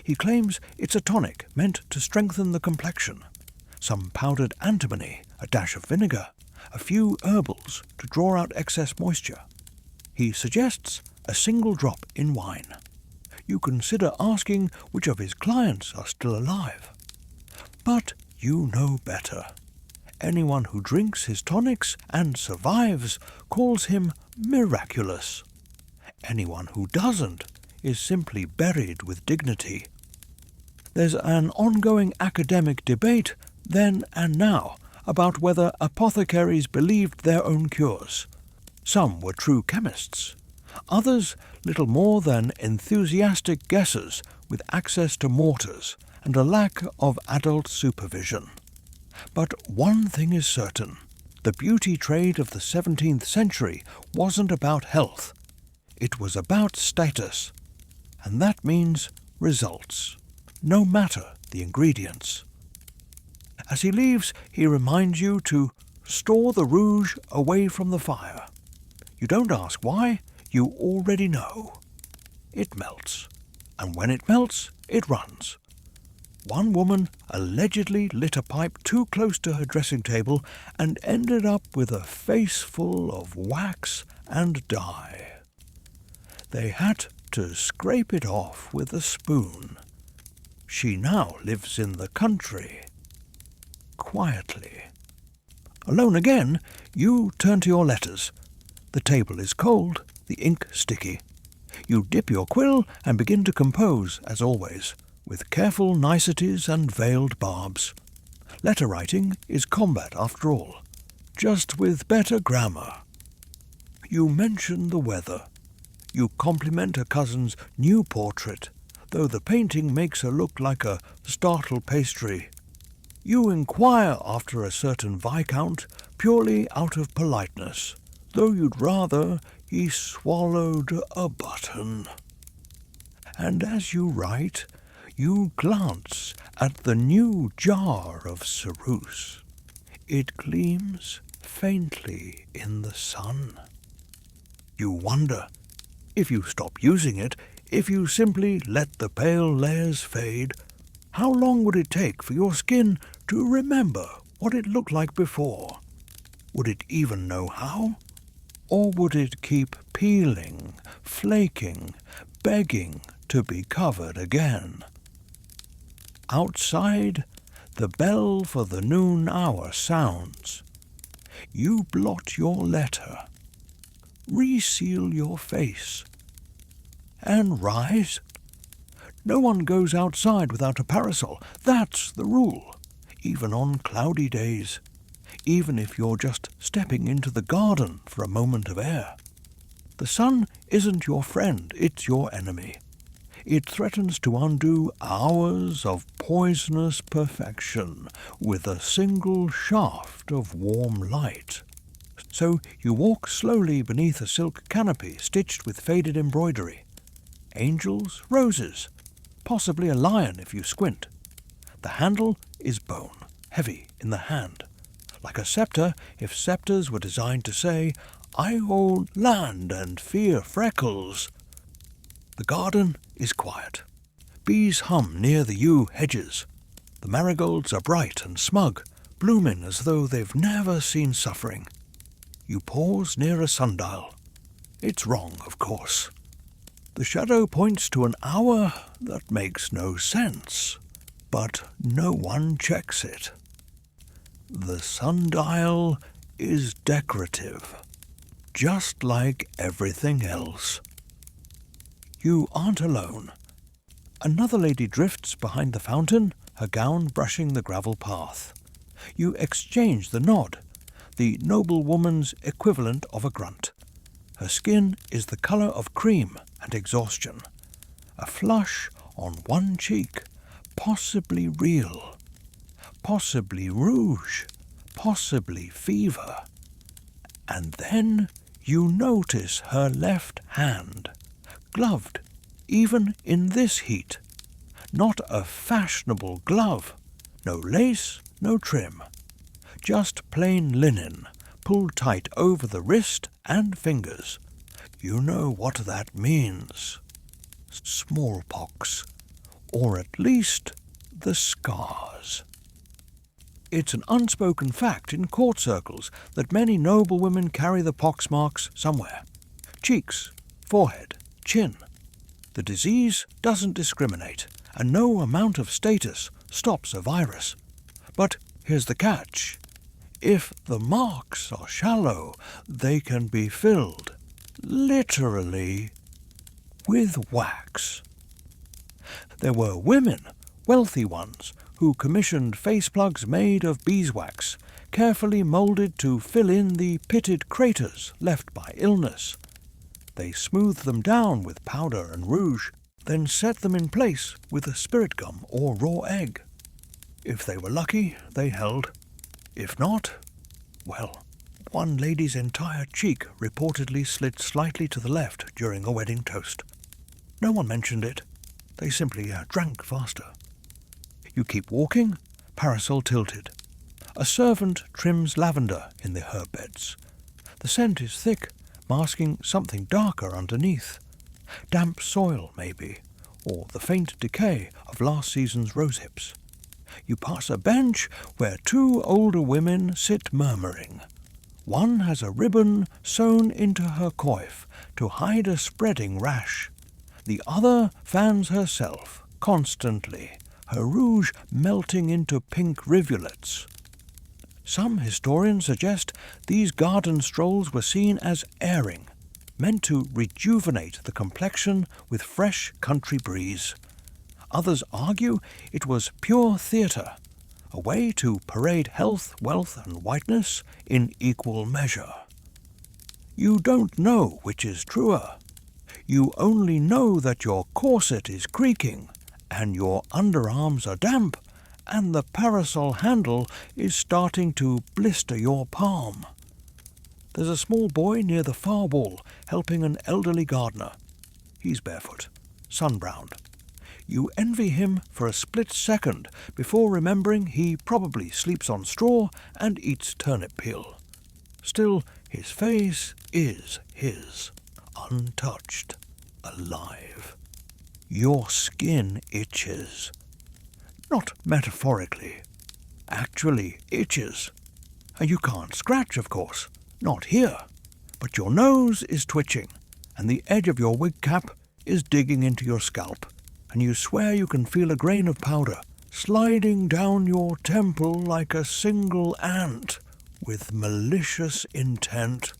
He claims it's a tonic meant to strengthen the complexion. Some powdered antimony, a dash of vinegar, a few herbals to draw out excess moisture. He suggests a single drop in wine. You consider asking which of his clients are still alive. But you know better. Anyone who drinks his tonics and survives calls him miraculous. Anyone who doesn't is simply buried with dignity. There's an ongoing academic debate then and now about whether apothecaries believed their own cures. Some were true chemists. Others little more than enthusiastic guessers with access to mortars and a lack of adult supervision. But one thing is certain. The beauty trade of the 17th century wasn't about health. It was about status. And that means results, no matter the ingredients. As he leaves, he reminds you to store the rouge away from the fire. You don't ask why, you already know. It melts, and when it melts, it runs. One woman allegedly lit a pipe too close to her dressing table and ended up with a face full of wax and dye. They had to scrape it off with a spoon. She now lives in the country, quietly. Alone again, you turn to your letters. The table is cold, the ink sticky. You dip your quill and begin to compose, as always, with careful niceties and veiled barbs. Letter writing is combat after all, just with better grammar. You mention the weather. You compliment a cousin's new portrait, though the painting makes her look like a startled pastry. You inquire after a certain viscount purely out of politeness, though you'd rather he swallowed a button. And as you write, you glance at the new jar of ceruse. It gleams faintly in the sun. You wonder, if you stop using it, if you simply let the pale layers fade, how long would it take for your skin to remember what it looked like before? Would it even know how? Or would it keep peeling, flaking, begging to be covered again? Outside, the bell for the noon hour sounds. You blot your letter, reseal your face, and rise. No one goes outside without a parasol. That's the rule, even on cloudy days, even if you're just stepping into the garden for a moment of air. The sun isn't your friend, it's your enemy. It threatens to undo hours of poisonous perfection with a single shaft of warm light. So you walk slowly beneath a silk canopy stitched with faded embroidery. Angels, roses, possibly a lion if you squint. The handle is bone, heavy in the hand, like a scepter if scepters were designed to say, "I own land and fear freckles." The garden is quiet. Bees hum near the yew hedges. The marigolds are bright and smug, blooming as though they've never seen suffering. You pause near a sundial. It's wrong, of course. The shadow points to an hour that makes no sense, but no one checks it. The sundial is decorative, just like everything else. You aren't alone. Another lady drifts behind the fountain, her gown brushing the gravel path. You exchange the nod, the noblewoman's equivalent of a grunt. Her skin is the colour of cream and exhaustion. A flush on one cheek, possibly real, possibly rouge, possibly fever. And then you notice her left hand, gloved, even in this heat. Not a fashionable glove, no lace, no trim. Just plain linen, pulled tight over the wrist and fingers. You know what that means. Smallpox, or at least the scars. It's an unspoken fact in court circles that many noblewomen carry the pox marks somewhere. Cheeks, forehead, chin. The disease doesn't discriminate, and no amount of status stops a virus. But here's the catch. If the marks are shallow, they can be filled, literally, with wax. There were women, wealthy ones, who commissioned face plugs made of beeswax, carefully moulded to fill in the pitted craters left by illness. They smoothed them down with powder and rouge, then set them in place with a spirit gum or raw egg. If they were lucky, they held. If not, well, one lady's entire cheek reportedly slid slightly to the left during a wedding toast. No one mentioned it. They simply drank faster. You keep walking, parasol tilted. A servant trims lavender in the herb beds. The scent is thick, masking something darker underneath. Damp soil, maybe, or the faint decay of last season's rosehips. You pass a bench where two older women sit murmuring. One has a ribbon sewn into her coif to hide a spreading rash. The other fans herself constantly, her rouge melting into pink rivulets. Some historians suggest these garden strolls were seen as airing, meant to rejuvenate the complexion with fresh country breeze. Others argue it was pure theatre, a way to parade health, wealth, and whiteness in equal measure. You don't know which is truer. You only know that your corset is creaking, and your underarms are damp, and the parasol handle is starting to blister your palm. There's a small boy near the far wall helping an elderly gardener. He's barefoot, sun-browned. You envy him for a split second before remembering he probably sleeps on straw and eats turnip peel. Still, his face is his, untouched, alive. Your skin itches. Not metaphorically. Actually itches. And you can't scratch, of course. Not here. But your nose is twitching, and the edge of your wig cap is digging into your scalp, and you swear you can feel a grain of powder sliding down your temple like a single ant with malicious intent.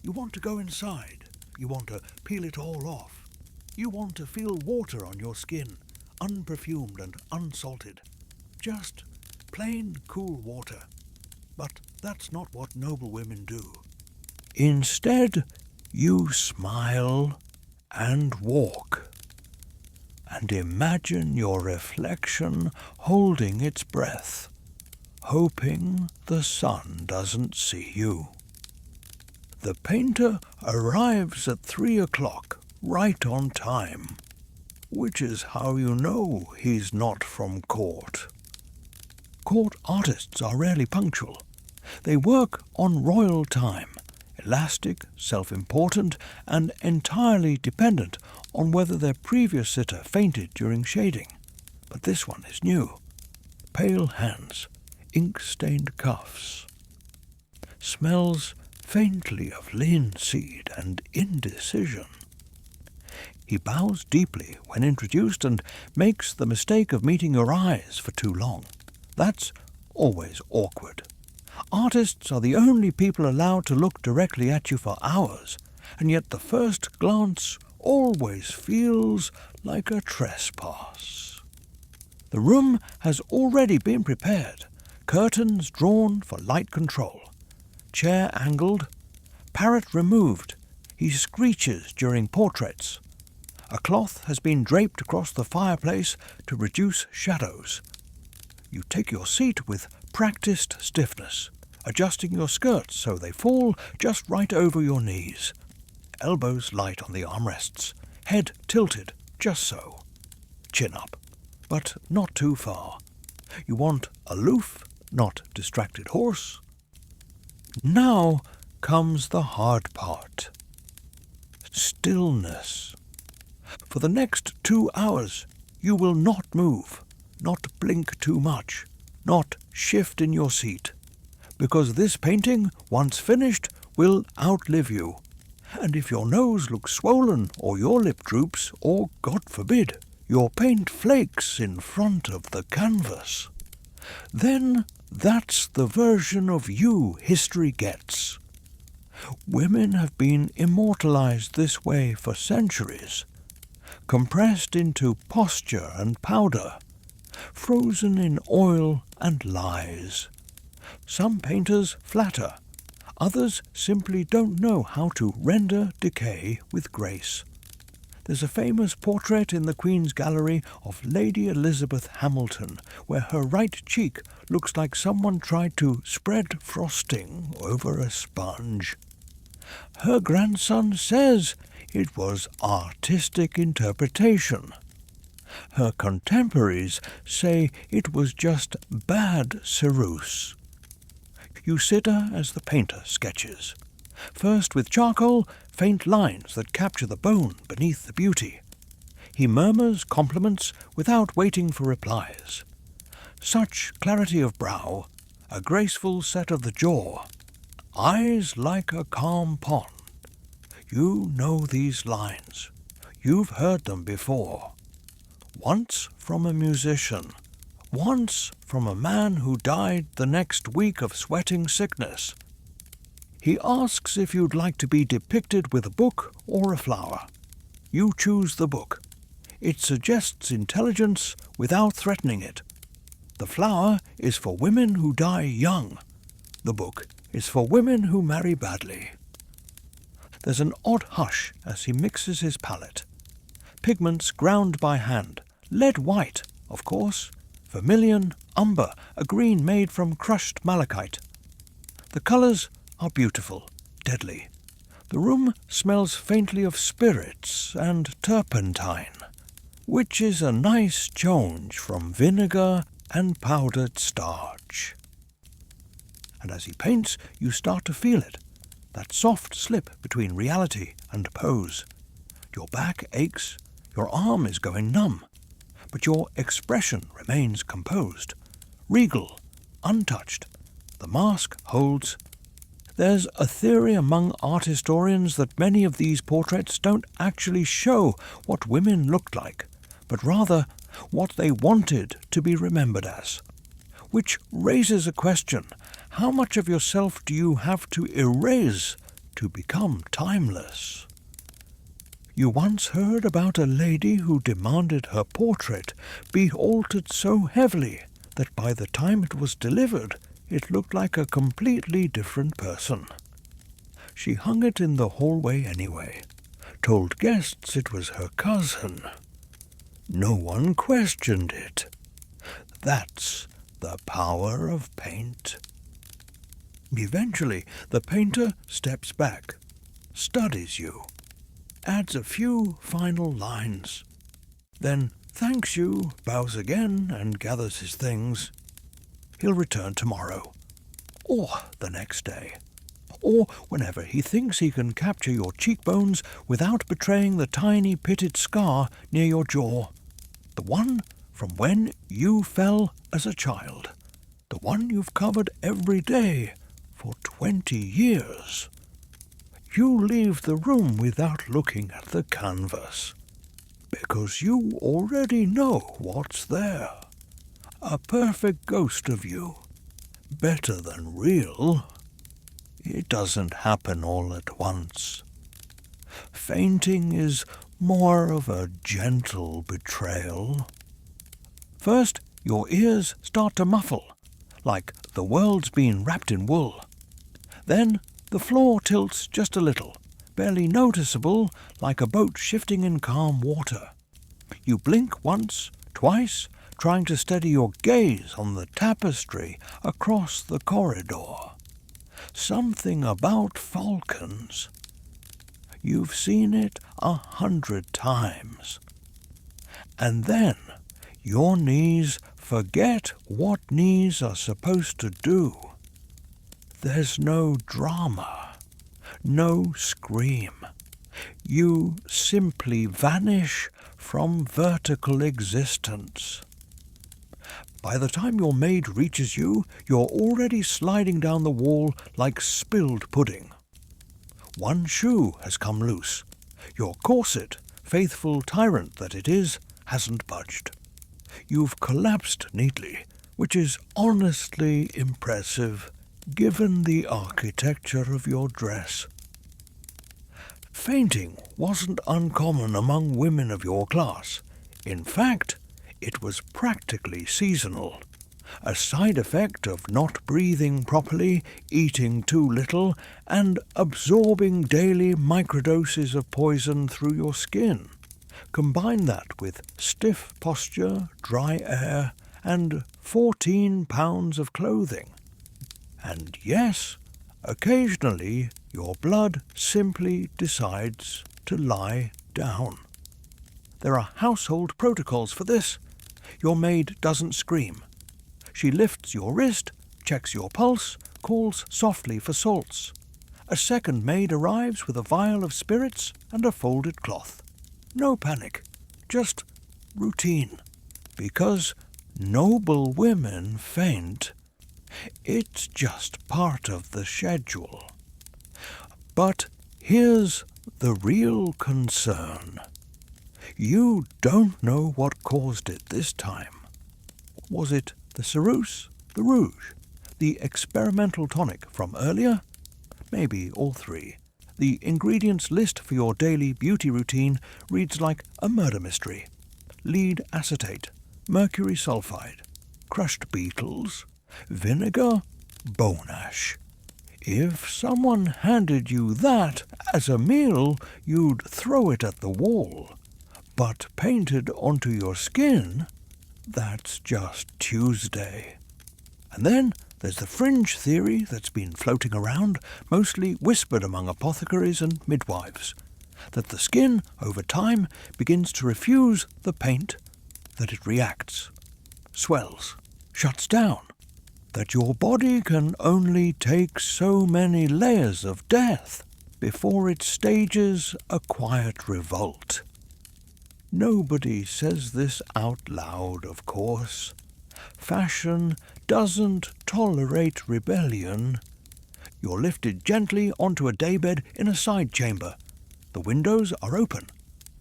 You want to go inside. You want to peel it all off. You want to feel water on your skin, unperfumed and unsalted. Just plain cool water. But that's not what noble women do. Instead, you smile and walk, and imagine your reflection holding its breath, hoping the sun doesn't see you. The painter arrives at 3 o'clock, right on time, which is how you know he's not from court. Court artists are rarely punctual. They work on royal time, elastic, self-important, and entirely dependent on whether their previous sitter fainted during shading. But this one is new. Pale hands, ink-stained cuffs. Smells faintly of linseed and indecision. He bows deeply when introduced and makes the mistake of meeting your eyes for too long. That's always awkward. Artists are the only people allowed to look directly at you for hours, and yet the first glance always feels like a trespass. The room has already been prepared, curtains drawn for light control, chair angled, parrot removed. He screeches during portraits. A cloth has been draped across the fireplace to reduce shadows. You take your seat with practiced stiffness, adjusting your skirts so they fall just right over your knees. Elbows light on the armrests, head tilted just so. Chin up, but not too far. You want aloof, not distracted horse. Now comes the hard part. Stillness. For the next 2 hours, you will not move, not blink too much, not shift in your seat, because this painting, once finished, will outlive you. And if your nose looks swollen, or your lip droops, or, God forbid, your paint flakes in front of the canvas, then that's the version of you history gets. Women have been immortalized this way for centuries, compressed into posture and powder, frozen in oil and lies. Some painters flatter, others simply don't know how to render decay with grace. There's a famous portrait in the Queen's Gallery of Lady Elizabeth Hamilton, where her right cheek looks like someone tried to spread frosting over a sponge. Her grandson says it was artistic interpretation. Her contemporaries say it was just bad ceruse. You sit her as the painter sketches. First with charcoal, faint lines that capture the bone beneath the beauty. He murmurs compliments without waiting for replies. Such clarity of brow, a graceful set of the jaw, eyes like a calm pond. You know these lines. You've heard them before. Once from a musician, once from a man who died the next week of sweating sickness. He asks if you'd like to be depicted with a book or a flower. You choose the book. It suggests intelligence without threatening it. The flower is for women who die young. The book is for women who marry badly. There's an odd hush as he mixes his palette. Pigments ground by hand, lead white, of course, vermilion, umber, a green made from crushed malachite. The colours are beautiful, deadly. The room smells faintly of spirits and turpentine, which is a nice change from vinegar and powdered starch. And as he paints, you start to feel it, that soft slip between reality and pose. Your back aches, your arm is going numb, but your expression remains composed, regal, untouched. The mask holds. There's a theory among art historians that many of these portraits don't actually show what women looked like, but rather what they wanted to be remembered as. Which raises a question: how much of yourself do you have to erase to become timeless? You once heard about a lady who demanded her portrait be altered so heavily that by the time it was delivered, it looked like a completely different person. She hung it in the hallway anyway, told guests it was her cousin. No one questioned it. That's the power of paint. Eventually, the painter steps back, studies you, adds a few final lines, then thanks you, bows again, and gathers his things. He'll return tomorrow, or the next day, or whenever he thinks he can capture your cheekbones without betraying the tiny pitted scar near your jaw, the one from when you fell as a child, the one you've covered every day for 20 years. You leave the room without looking at the canvas, because you already know what's there. A perfect ghost of you, better than real. It doesn't happen all at once. Fainting is more of a gentle betrayal. First, your ears start to muffle, like the world's been wrapped in wool. Then the floor tilts just a little, barely noticeable, like a boat shifting in calm water. You blink once, twice, trying to steady your gaze on the tapestry across the corridor. Something about falcons. You've seen it 100 times. And then your knees forget what knees are supposed to do. There's no drama, no scream. You simply vanish from vertical existence. By the time your maid reaches you, you're already sliding down the wall like spilled pudding. One shoe has come loose. Your corset, faithful tyrant that it is, hasn't budged. You've collapsed neatly, which is honestly impressive, given the architecture of your dress. Fainting wasn't uncommon among women of your class. In fact, it was practically seasonal, a side effect of not breathing properly, eating too little, and absorbing daily microdoses of poison through your skin. Combine that with stiff posture, dry air, and 14 pounds of clothing. And yes, occasionally your blood simply decides to lie down. There are household protocols for this. Your maid doesn't scream. She lifts your wrist, checks your pulse, calls softly for salts. A second maid arrives with a vial of spirits and a folded cloth. No panic. just routine. Because noble women faint. It's just part of the schedule. But here's the real concern. You don't know what caused it this time. Was it the ceruse, the rouge, the experimental tonic from earlier? Maybe all three. The ingredients list for your daily beauty routine reads like a murder mystery. Lead acetate, mercury sulfide, crushed beetles, vinegar, bone ash. If someone handed you that as a meal, you'd throw it at the wall. But painted onto your skin, that's just Tuesday. And then there's the fringe theory that's been floating around, mostly whispered among apothecaries and midwives, that the skin, over time, begins to refuse the paint, that it reacts, swells, shuts down, that your body can only take so many layers of death before it stages a quiet revolt. Nobody says this out loud, of course. Fashion doesn't tolerate rebellion. You're lifted gently onto a daybed in a side chamber. The windows are open.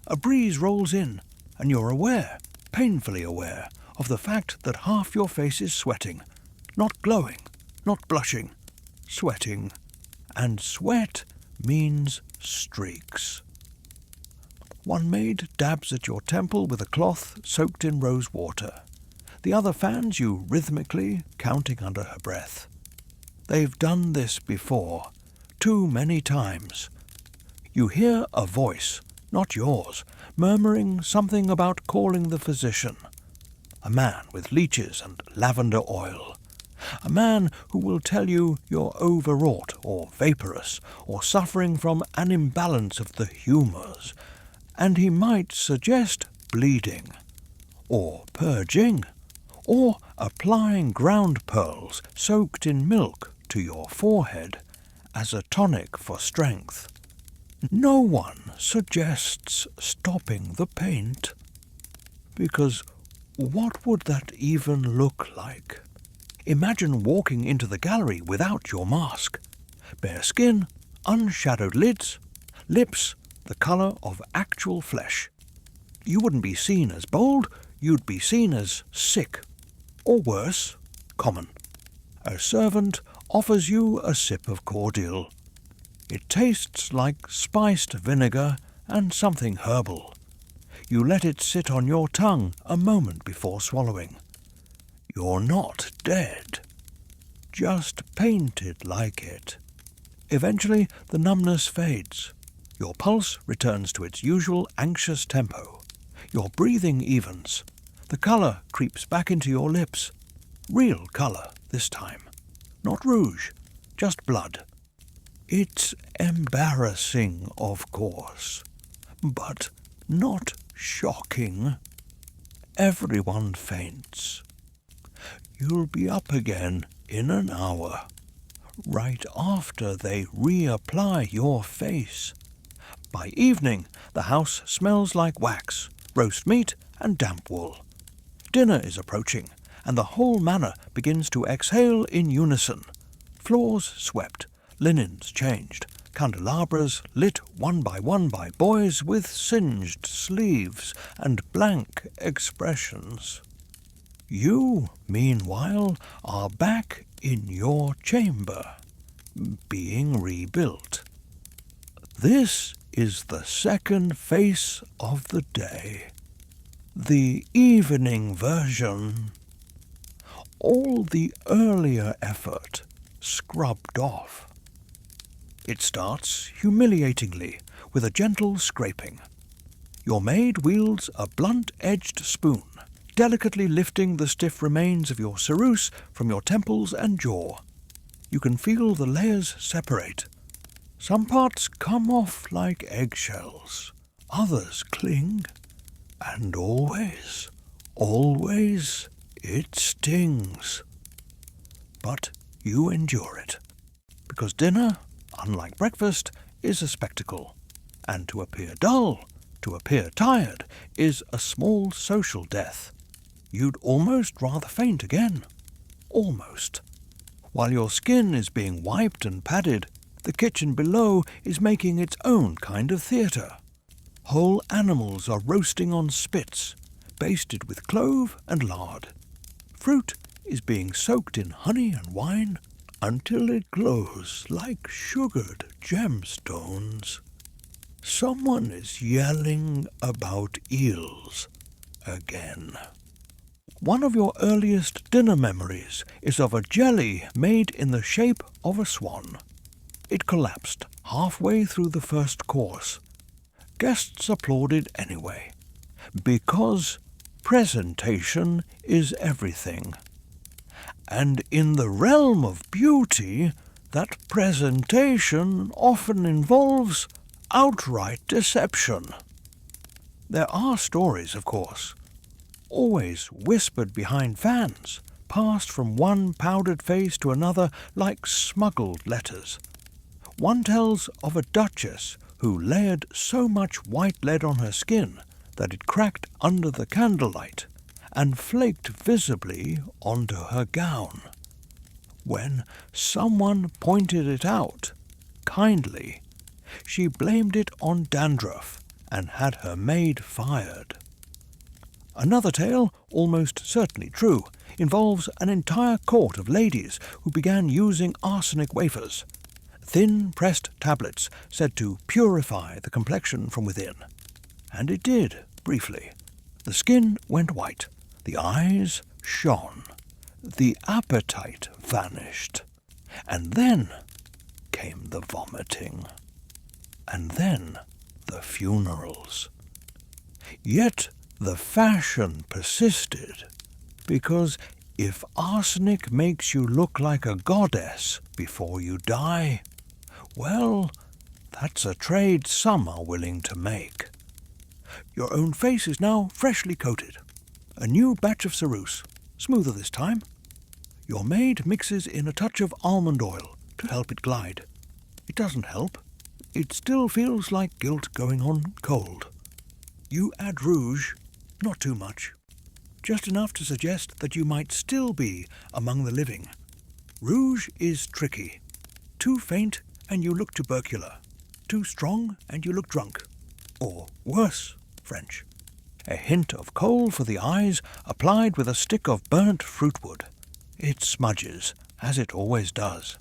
A breeze rolls in, and you're aware, painfully aware, of the fact that half your face is sweating. Not glowing, not blushing, sweating. And sweat means streaks. One maid dabs at your temple with a cloth soaked in rose water. The other fans you rhythmically, counting under her breath. They've done this before, too many times. You hear a voice, not yours, murmuring something about calling the physician. A man with leeches and lavender oil. A man who will tell you you're overwrought or vaporous or suffering from an imbalance of the humours. And he might suggest bleeding, or purging, or applying ground pearls soaked in milk to your forehead as a tonic for strength. No one suggests stopping the paint, because what would that even look like? Imagine walking into the gallery without your mask. Bare skin, unshadowed lids, lips the colour of actual flesh. You wouldn't be seen as bold, you'd be seen as sick. Or worse, common. A servant offers you a sip of cordial. It tastes like spiced vinegar and something herbal. You let it sit on your tongue a moment before swallowing. You're not dead, just painted like it. Eventually the numbness fades. Your pulse returns to its usual anxious tempo. Your breathing evens. The colour creeps back into your lips. Real colour this time. Not rouge, just blood. It's embarrassing, of course, but not shocking. Everyone faints. You'll be up again in an hour, right after they reapply your face. By evening, the house smells like wax, roast meat and damp wool. Dinner is approaching, and the whole manor begins to exhale in unison. Floors swept, linens changed, candelabras lit one by boys with singed sleeves and blank expressions. You, meanwhile, are back in your chamber, being rebuilt. This is the second face of the day, the evening version. All the earlier effort scrubbed off. It starts humiliatingly with a gentle scraping. Your maid wields a blunt-edged spoon, delicately lifting the stiff remains of your ceruse from your temples and jaw. You can feel the layers separate. Some parts come off like eggshells, others cling, and always, it stings. But you endure it, because dinner, unlike breakfast, is a spectacle, and to appear dull, To appear tired is a small social death. You'd almost rather faint again. Almost. While your skin is being wiped and padded, the kitchen below is making its own kind of theatre. Whole animals are roasting on spits, basted with clove and lard. Fruit is being soaked in honey and wine until it glows like sugared gemstones. Someone is yelling about eels again. One of your earliest dinner memories is of a jelly made in the shape of a swan. It collapsed halfway through the first course. Guests applauded anyway, because presentation is everything. And in the realm of beauty, that presentation often involves outright deception. There are stories, of course, always whispered behind fans, passed from one powdered face to another like smuggled letters. One tells of a duchess who layered so much white lead on her skin that it cracked under the candlelight and flaked visibly onto her gown. When someone pointed it out, kindly, she blamed it on dandruff and had her maid fired. Another tale, almost certainly true, involves an entire court of ladies who began using arsenic wafers, thin pressed tablets said to purify the complexion from within. And it did, briefly. The skin went white, the eyes shone, the appetite vanished, and then came the vomiting, and then the funerals. Yet the fashion persisted, because if arsenic makes you look like a goddess before you die, well, that's a trade some are willing to make. Your own face is now freshly coated. A new batch of ceruse, smoother this time. Your maid mixes in a touch of almond oil to help it glide. It doesn't help. It still feels like guilt going on cold. You add rouge, not too much, just enough to suggest that you might still be among the living. Rouge is tricky. Too faint and you look tubercular. Too strong and you look drunk. Or worse, French. A hint of kohl for the eyes applied with a stick of burnt fruitwood. It smudges, as it always does.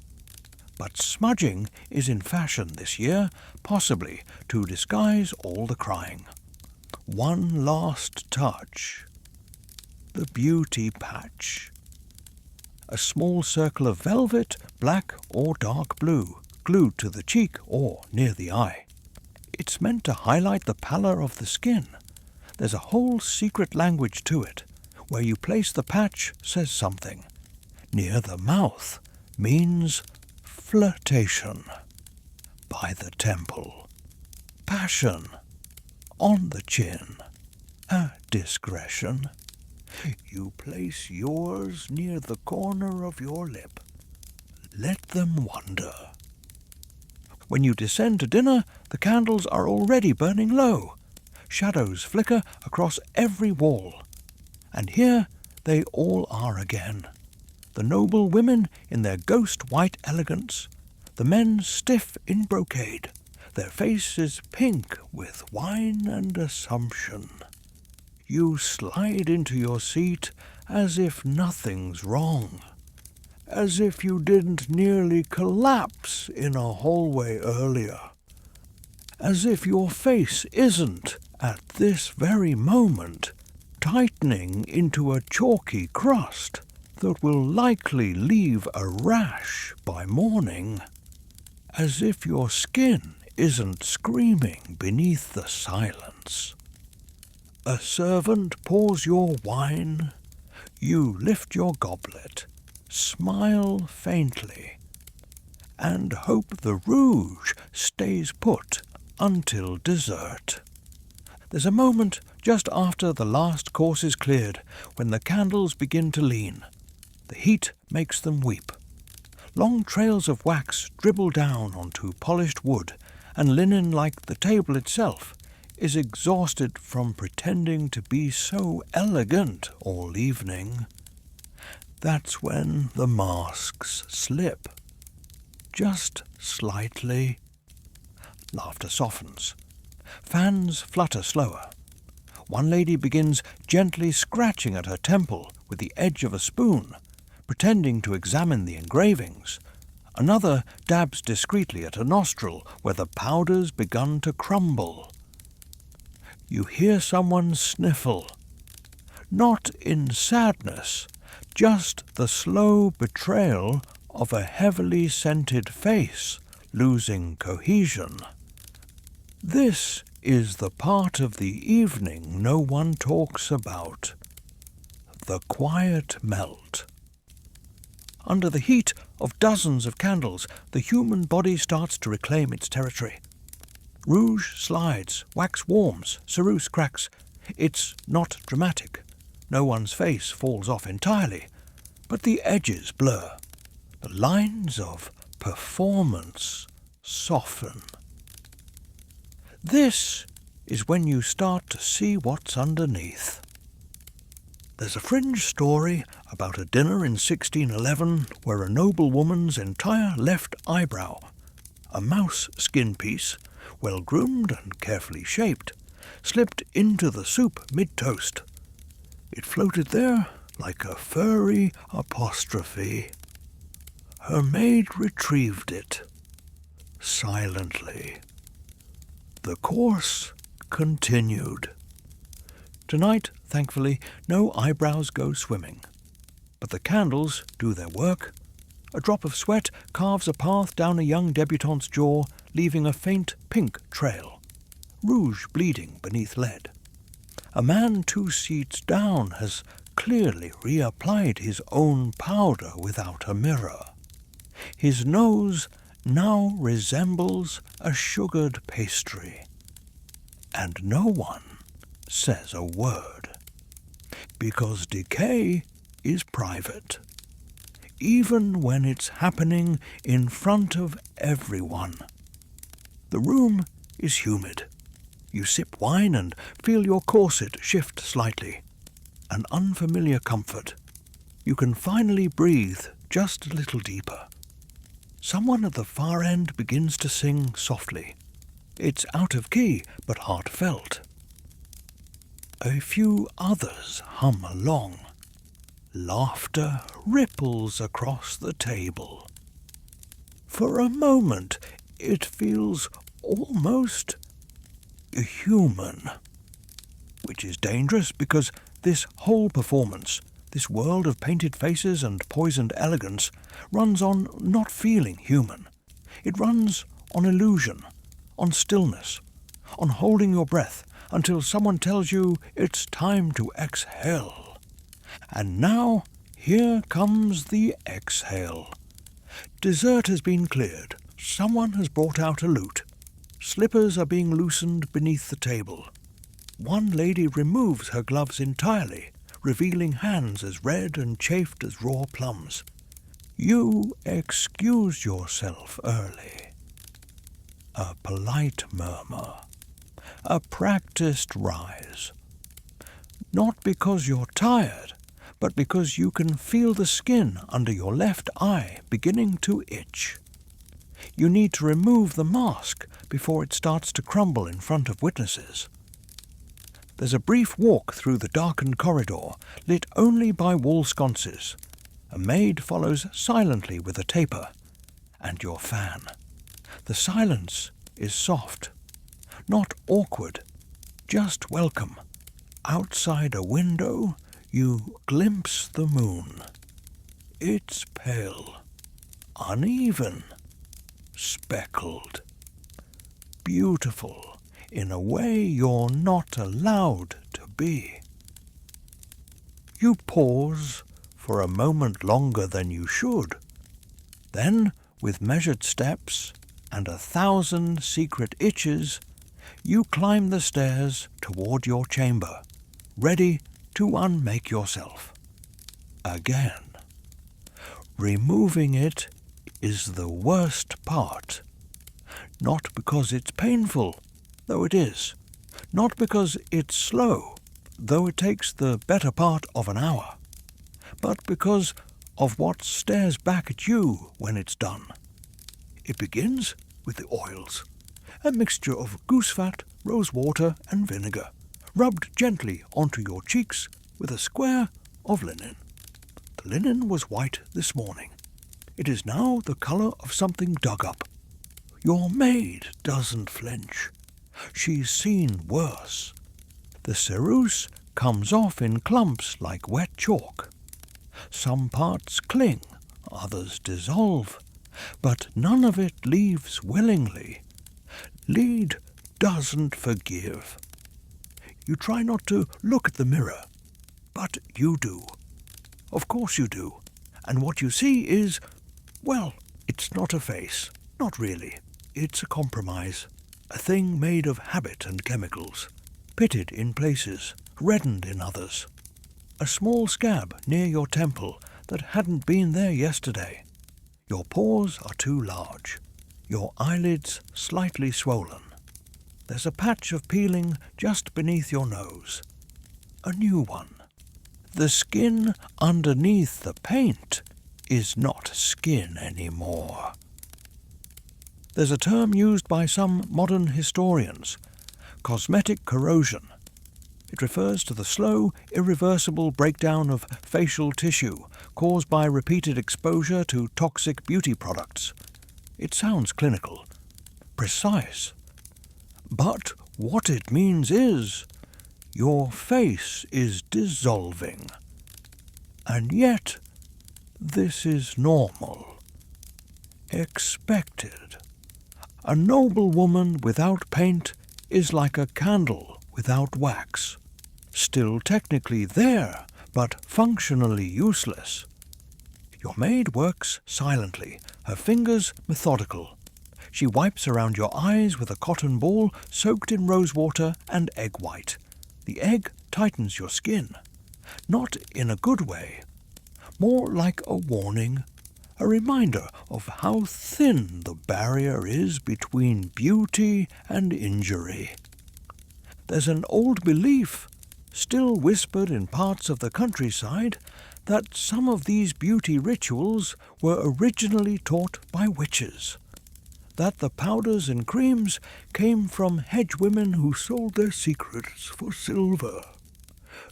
But smudging is in fashion this year, possibly to disguise all the crying. One last touch. The beauty patch. A small circle of velvet, black or dark blue, glued to the cheek or near the eye. It's meant to highlight the pallor of the skin. There's a whole secret language to it. Where you place the patch says something. Near the mouth means flirtation. By the temple, passion. On the chin, a discretion. You place yours near the corner of your lip. Let them wonder. When you descend to dinner, the candles are already burning low. Shadows flicker across every wall. And here they all are again. The noble women in their ghost-white elegance, the men stiff in brocade, their faces pink with wine and assumption. You slide into your seat as if nothing's wrong, as if you didn't nearly collapse in a hallway earlier, as if your face isn't, at this very moment, tightening into a chalky crust that will likely leave a rash by morning, as if your skin isn't screaming beneath the silence. A servant pours your wine. You lift your goblet, smile faintly, and hope the rouge stays put until dessert. There's a moment just after the last course is cleared when the candles begin to lean. The heat makes them weep. Long trails of wax dribble down onto polished wood and linen like the table itself, is exhausted from pretending to be so elegant all evening. That's when the masks slip. Just slightly. Laughter softens. Fans flutter slower. One lady begins gently scratching at her temple with the edge of a spoon, pretending to examine the engravings. Another dabs discreetly at a nostril where the powder's begun to crumble. You hear someone sniffle. Not in sadness, just the slow betrayal of a heavily scented face losing cohesion. This is the part of the evening no one talks about. The quiet melt. Under the heat of dozens of candles, the human body starts to reclaim its territory. Rouge slides, wax warms, ceruse cracks. It's not dramatic. No one's face falls off entirely, but the edges blur. The lines of performance soften. This is when you start to see what's underneath. There's a fringe story about a dinner in 1611 where a noblewoman's entire left eyebrow, a mouse skin piece, well groomed and carefully shaped, slipped into the soup mid-toast. It floated there like a furry apostrophe. Her maid retrieved it, silently. The course continued. Tonight, thankfully, no eyebrows go swimming. But the candles do their work. A drop of sweat carves a path down a young debutante's jaw, leaving a faint pink trail. Rouge bleeding beneath lead. A man 2 seats down has clearly reapplied his own powder without a mirror. His nose now resembles a sugared pastry. And no one says a word, because decay is private, even when it's happening in front of everyone. The room is humid. You sip wine and feel your corset shift slightly. An unfamiliar comfort. You can finally breathe just a little deeper. Someone at the far end begins to sing softly. It's out of key, but heartfelt. A few others hum along. Laughter ripples across the table. For a moment, it feels almost human, which is dangerous because this whole performance, this world of painted faces and poisoned elegance, runs on not feeling human. It runs on illusion, on stillness, on holding your breath until someone tells you it's time to exhale. And now, here comes the exhale. Dessert has been cleared. Someone has brought out a lute. Slippers are being loosened beneath the table. One lady removes her gloves entirely, revealing hands as red and chafed as raw plums. You excuse yourself early. A polite murmur. A practiced rise. Not because you're tired, but because you can feel the skin under your left eye beginning to itch. You need to remove the mask before it starts to crumble in front of witnesses. There's a brief walk through the darkened corridor, lit only by wall sconces. A maid follows silently with a taper, and your fan. The silence is soft, not awkward, just welcome. Outside a window, you glimpse the moon. It's pale, uneven, speckled, beautiful in a way you're not allowed to be. You pause for a moment longer than you should. Then, with measured steps and 1,000 secret itches, you climb the stairs toward your chamber, ready to unmake yourself. Again. Removing it is the worst part. Not because it's painful, though it is. Not because it's slow, though it takes the better part of an hour, but because of what stares back at you when it's done. It begins with the oils, a mixture of goose fat, rose water and vinegar, rubbed gently onto your cheeks with a square of linen. The linen was white this morning. It is now the colour of something dug up. Your maid doesn't flinch. She's seen worse. The ceruse comes off in clumps like wet chalk. Some parts cling, others dissolve, but none of it leaves willingly. Lead doesn't forgive. You try not to look at the mirror, but you do. Of course you do. And what you see is, well, it's not a face. Not really. It's a compromise. A thing made of habit and chemicals, pitted in places, reddened in others. A small scab near your temple that hadn't been there yesterday. Your pores are too large. Your eyelids slightly swollen. There's a patch of peeling just beneath your nose. A new one. The skin underneath the paint is not skin anymore. There's a term used by some modern historians, cosmetic corrosion. It refers to the slow, irreversible breakdown of facial tissue caused by repeated exposure to toxic beauty products. It sounds clinical, precise. But what it means is, your face is dissolving. And yet, this is normal. Expected. A noble woman without paint is like a candle without wax. Still technically there, but functionally useless. Your maid works silently, her fingers methodical. She wipes around your eyes with a cotton ball soaked in rose water and egg white. The egg tightens your skin. Not in a good way. More like a warning, a reminder of how thin the barrier is between beauty and injury. There's an old belief, still whispered in parts of the countryside, that some of these beauty rituals were originally taught by witches, that the powders and creams came from hedgewomen who sold their secrets for silver,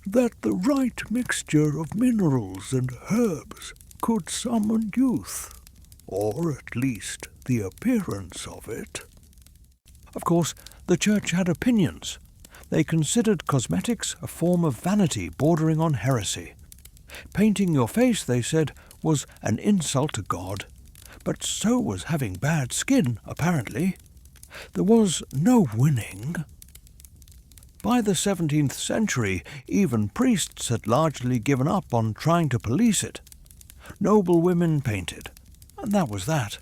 that the right mixture of minerals and herbs could summon youth, or at least the appearance of it. Of course, the church had opinions. They considered cosmetics a form of vanity bordering on heresy. Painting your face, they said, was an insult to God. But so was having bad skin, apparently. There was no winning. By the 17th century, even priests had largely given up on trying to police it. Noble women painted, and that was that.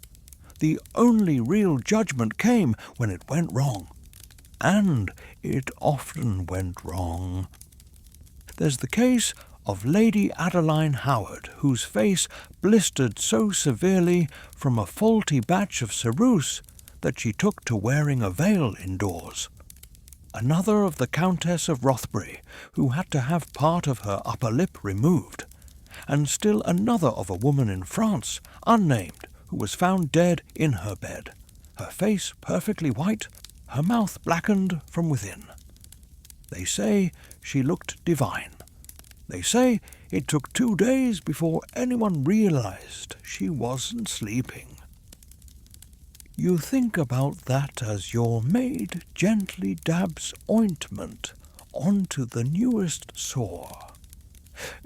The only real judgment came when it went wrong. And it often went wrong. There's the case of Lady Adeline Howard, whose face blistered so severely from a faulty batch of ceruse that she took to wearing a veil indoors. Another of the Countess of Rothbury, who had to have part of her upper lip removed. And still another of a woman in France, unnamed, who was found dead in her bed, her face perfectly white, her mouth blackened from within. They say she looked divine. They say it took 2 days before anyone realized she wasn't sleeping. You think about that as your maid gently dabs ointment onto the newest sore.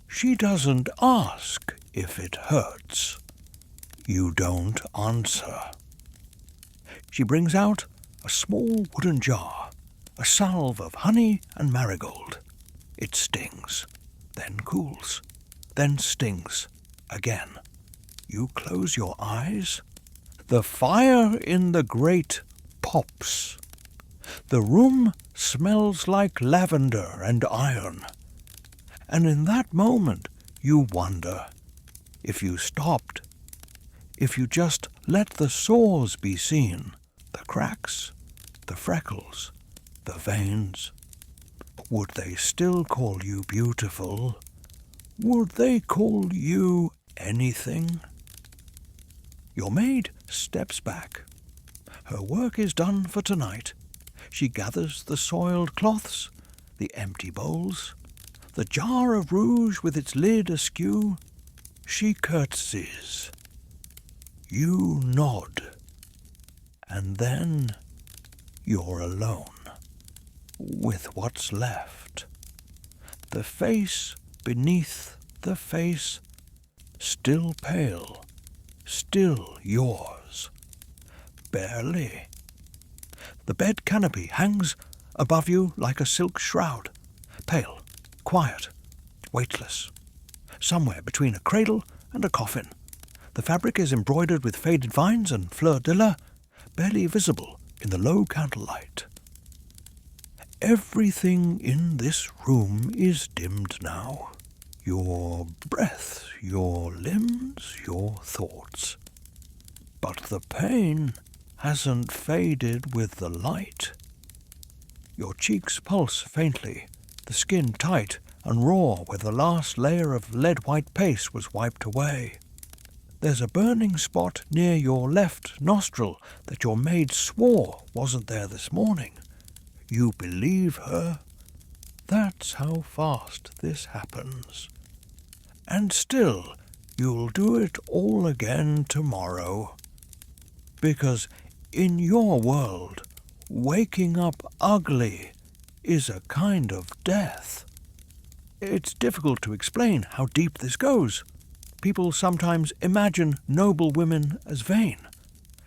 She doesn't ask if it hurts. You don't answer. She brings out a small wooden jar, a salve of honey and marigold. It stings, then cools, then stings again. You close your eyes. The fire in the grate pops. The room smells like lavender and iron. And in that moment you wonder, if you stopped, if you just let the sores be seen, the cracks, the freckles, the veins, Would they still call you beautiful? Would they call you anything? Your maid steps back. Her work is done for tonight. She gathers the soiled cloths, the empty bowls, the jar of rouge with its lid askew. She curtsies. You nod. And then you're alone, with what's left. The face beneath the face, still pale, still yours. Barely. The bed canopy hangs above you like a silk shroud, pale, quiet, weightless. Somewhere between a cradle and a coffin. The fabric is embroidered with faded vines and fleur-de-lis, barely visible in the low candlelight. Everything in this room is dimmed now. Your breath, your limbs, your thoughts. But the pain hasn't faded with the light. Your cheeks pulse faintly, the skin tight and raw where the last layer of lead-white paste was wiped away. There's a burning spot near your left nostril that your maid swore wasn't there this morning. You believe her? That's how fast this happens. And still, you'll do it all again tomorrow. Because in your world, waking up ugly is a kind of death. It's difficult to explain how deep this goes. People sometimes imagine noble women as vain,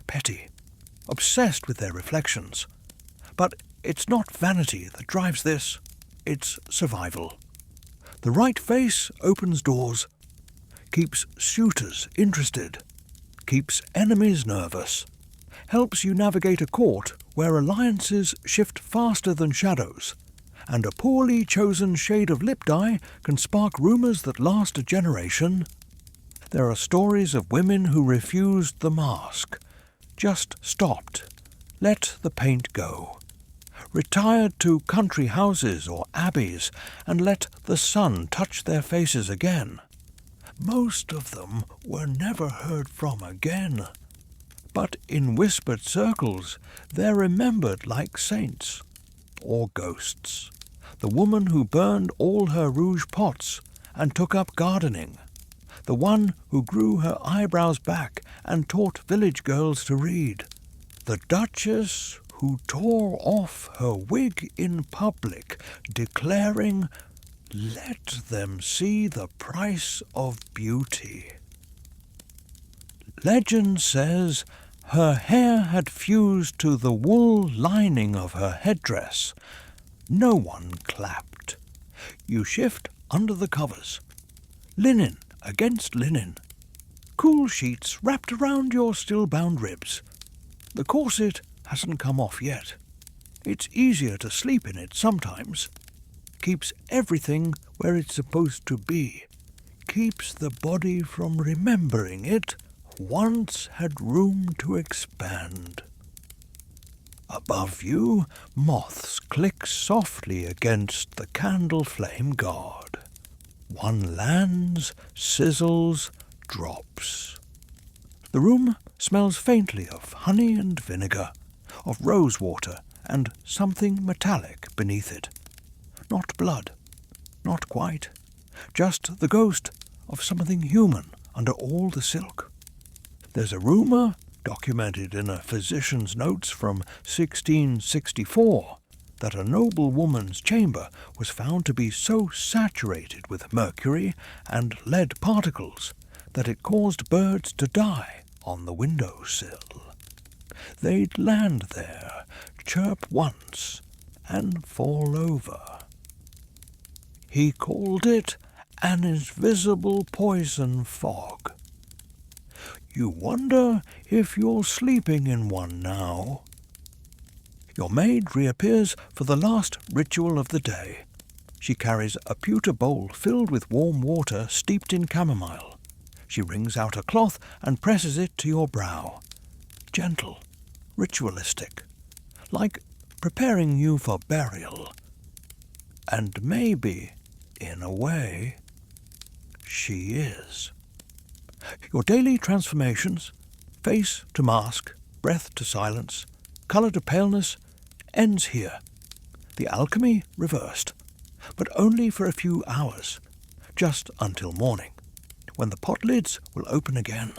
petty, obsessed with their reflections. But it's not vanity that drives this, it's survival. The right face opens doors, keeps suitors interested, keeps enemies nervous, helps you navigate a court where alliances shift faster than shadows, and a poorly chosen shade of lip dye can spark rumours that last a generation. There are stories of women who refused the mask, just stopped, let the paint go, retired to country houses or abbeys and let the sun touch their faces again. Most of them were never heard from again, but in whispered circles they're remembered like saints or ghosts. The woman who burned all her rouge pots and took up gardening, the one who grew her eyebrows back and taught village girls to read, the duchess who tore off her wig in public, declaring, "Let them see the price of beauty." Legend says her hair had fused to the wool lining of her headdress. No one clapped. You shift under the covers. Linen against linen. Cool sheets wrapped around your still-bound ribs. The corset hasn't come off yet. It's easier to sleep in it sometimes. Keeps everything where it's supposed to be. Keeps the body from remembering it once had room to expand. Above you, moths click softly against the candle flame guard. One lands, sizzles, drops. The room smells faintly of honey and vinegar, of rose water and something metallic beneath it. Not blood, not quite, just the ghost of something human under all the silk. There's a rumour, documented in a physician's notes from 1664, that a noble woman's chamber was found to be so saturated with mercury and lead particles that it caused birds to die on the windowsill. They'd land there, chirp once, and fall over. He called it an invisible poison fog. You wonder if you're sleeping in one now. Your maid reappears for the last ritual of the day. She carries a pewter bowl filled with warm water steeped in chamomile. She wrings out a cloth and presses it to your brow. Gentle, ritualistic, like preparing you for burial. And maybe, in a way, she is. Your daily transformations, face to mask, breath to silence, colour to paleness, ends here. The alchemy reversed, but only for a few hours, just until morning, when the pot lids will open again,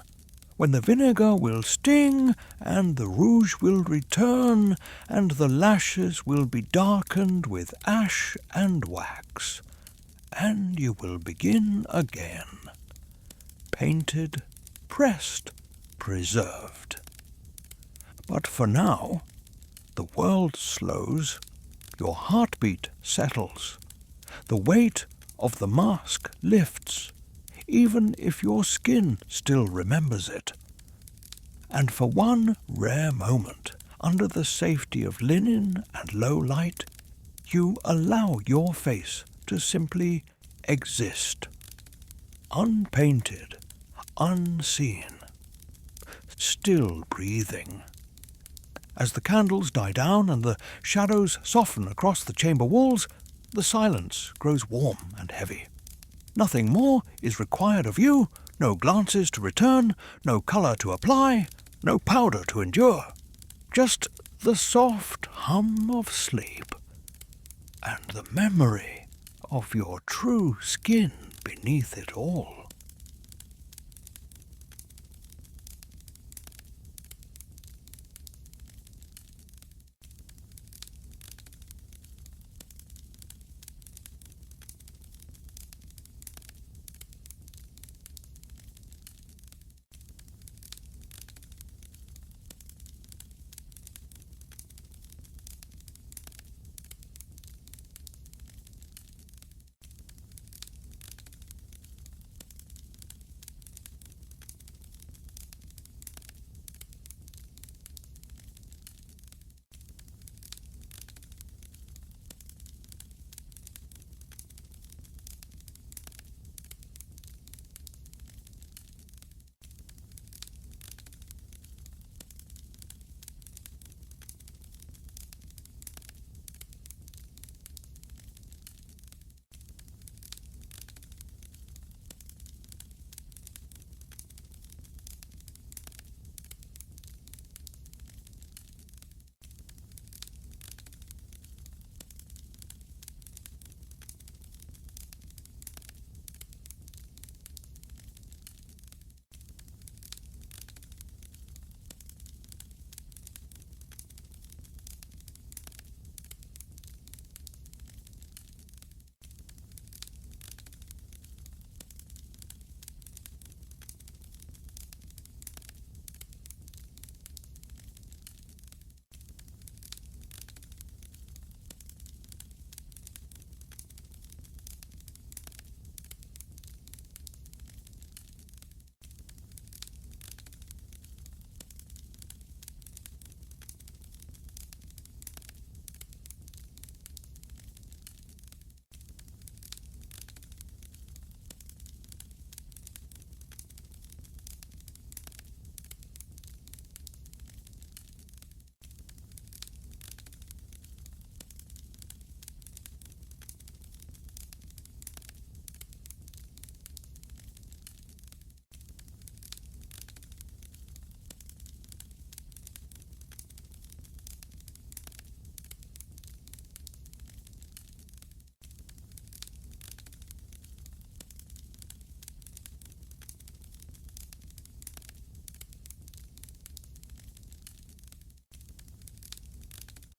when the vinegar will sting, and the rouge will return, and the lashes will be darkened with ash and wax, and you will begin again, painted, pressed, preserved. But for now, the world slows, your heartbeat settles, the weight of the mask lifts, even if your skin still remembers it. And for one rare moment, under the safety of linen and low light, you allow your face to simply exist, unpainted, unseen, still breathing. As the candles die down and the shadows soften across the chamber walls, the silence grows warm and heavy. Nothing more is required of you, no glances to return, no colour to apply, no powder to endure. Just the soft hum of sleep and the memory of your true skin beneath it all.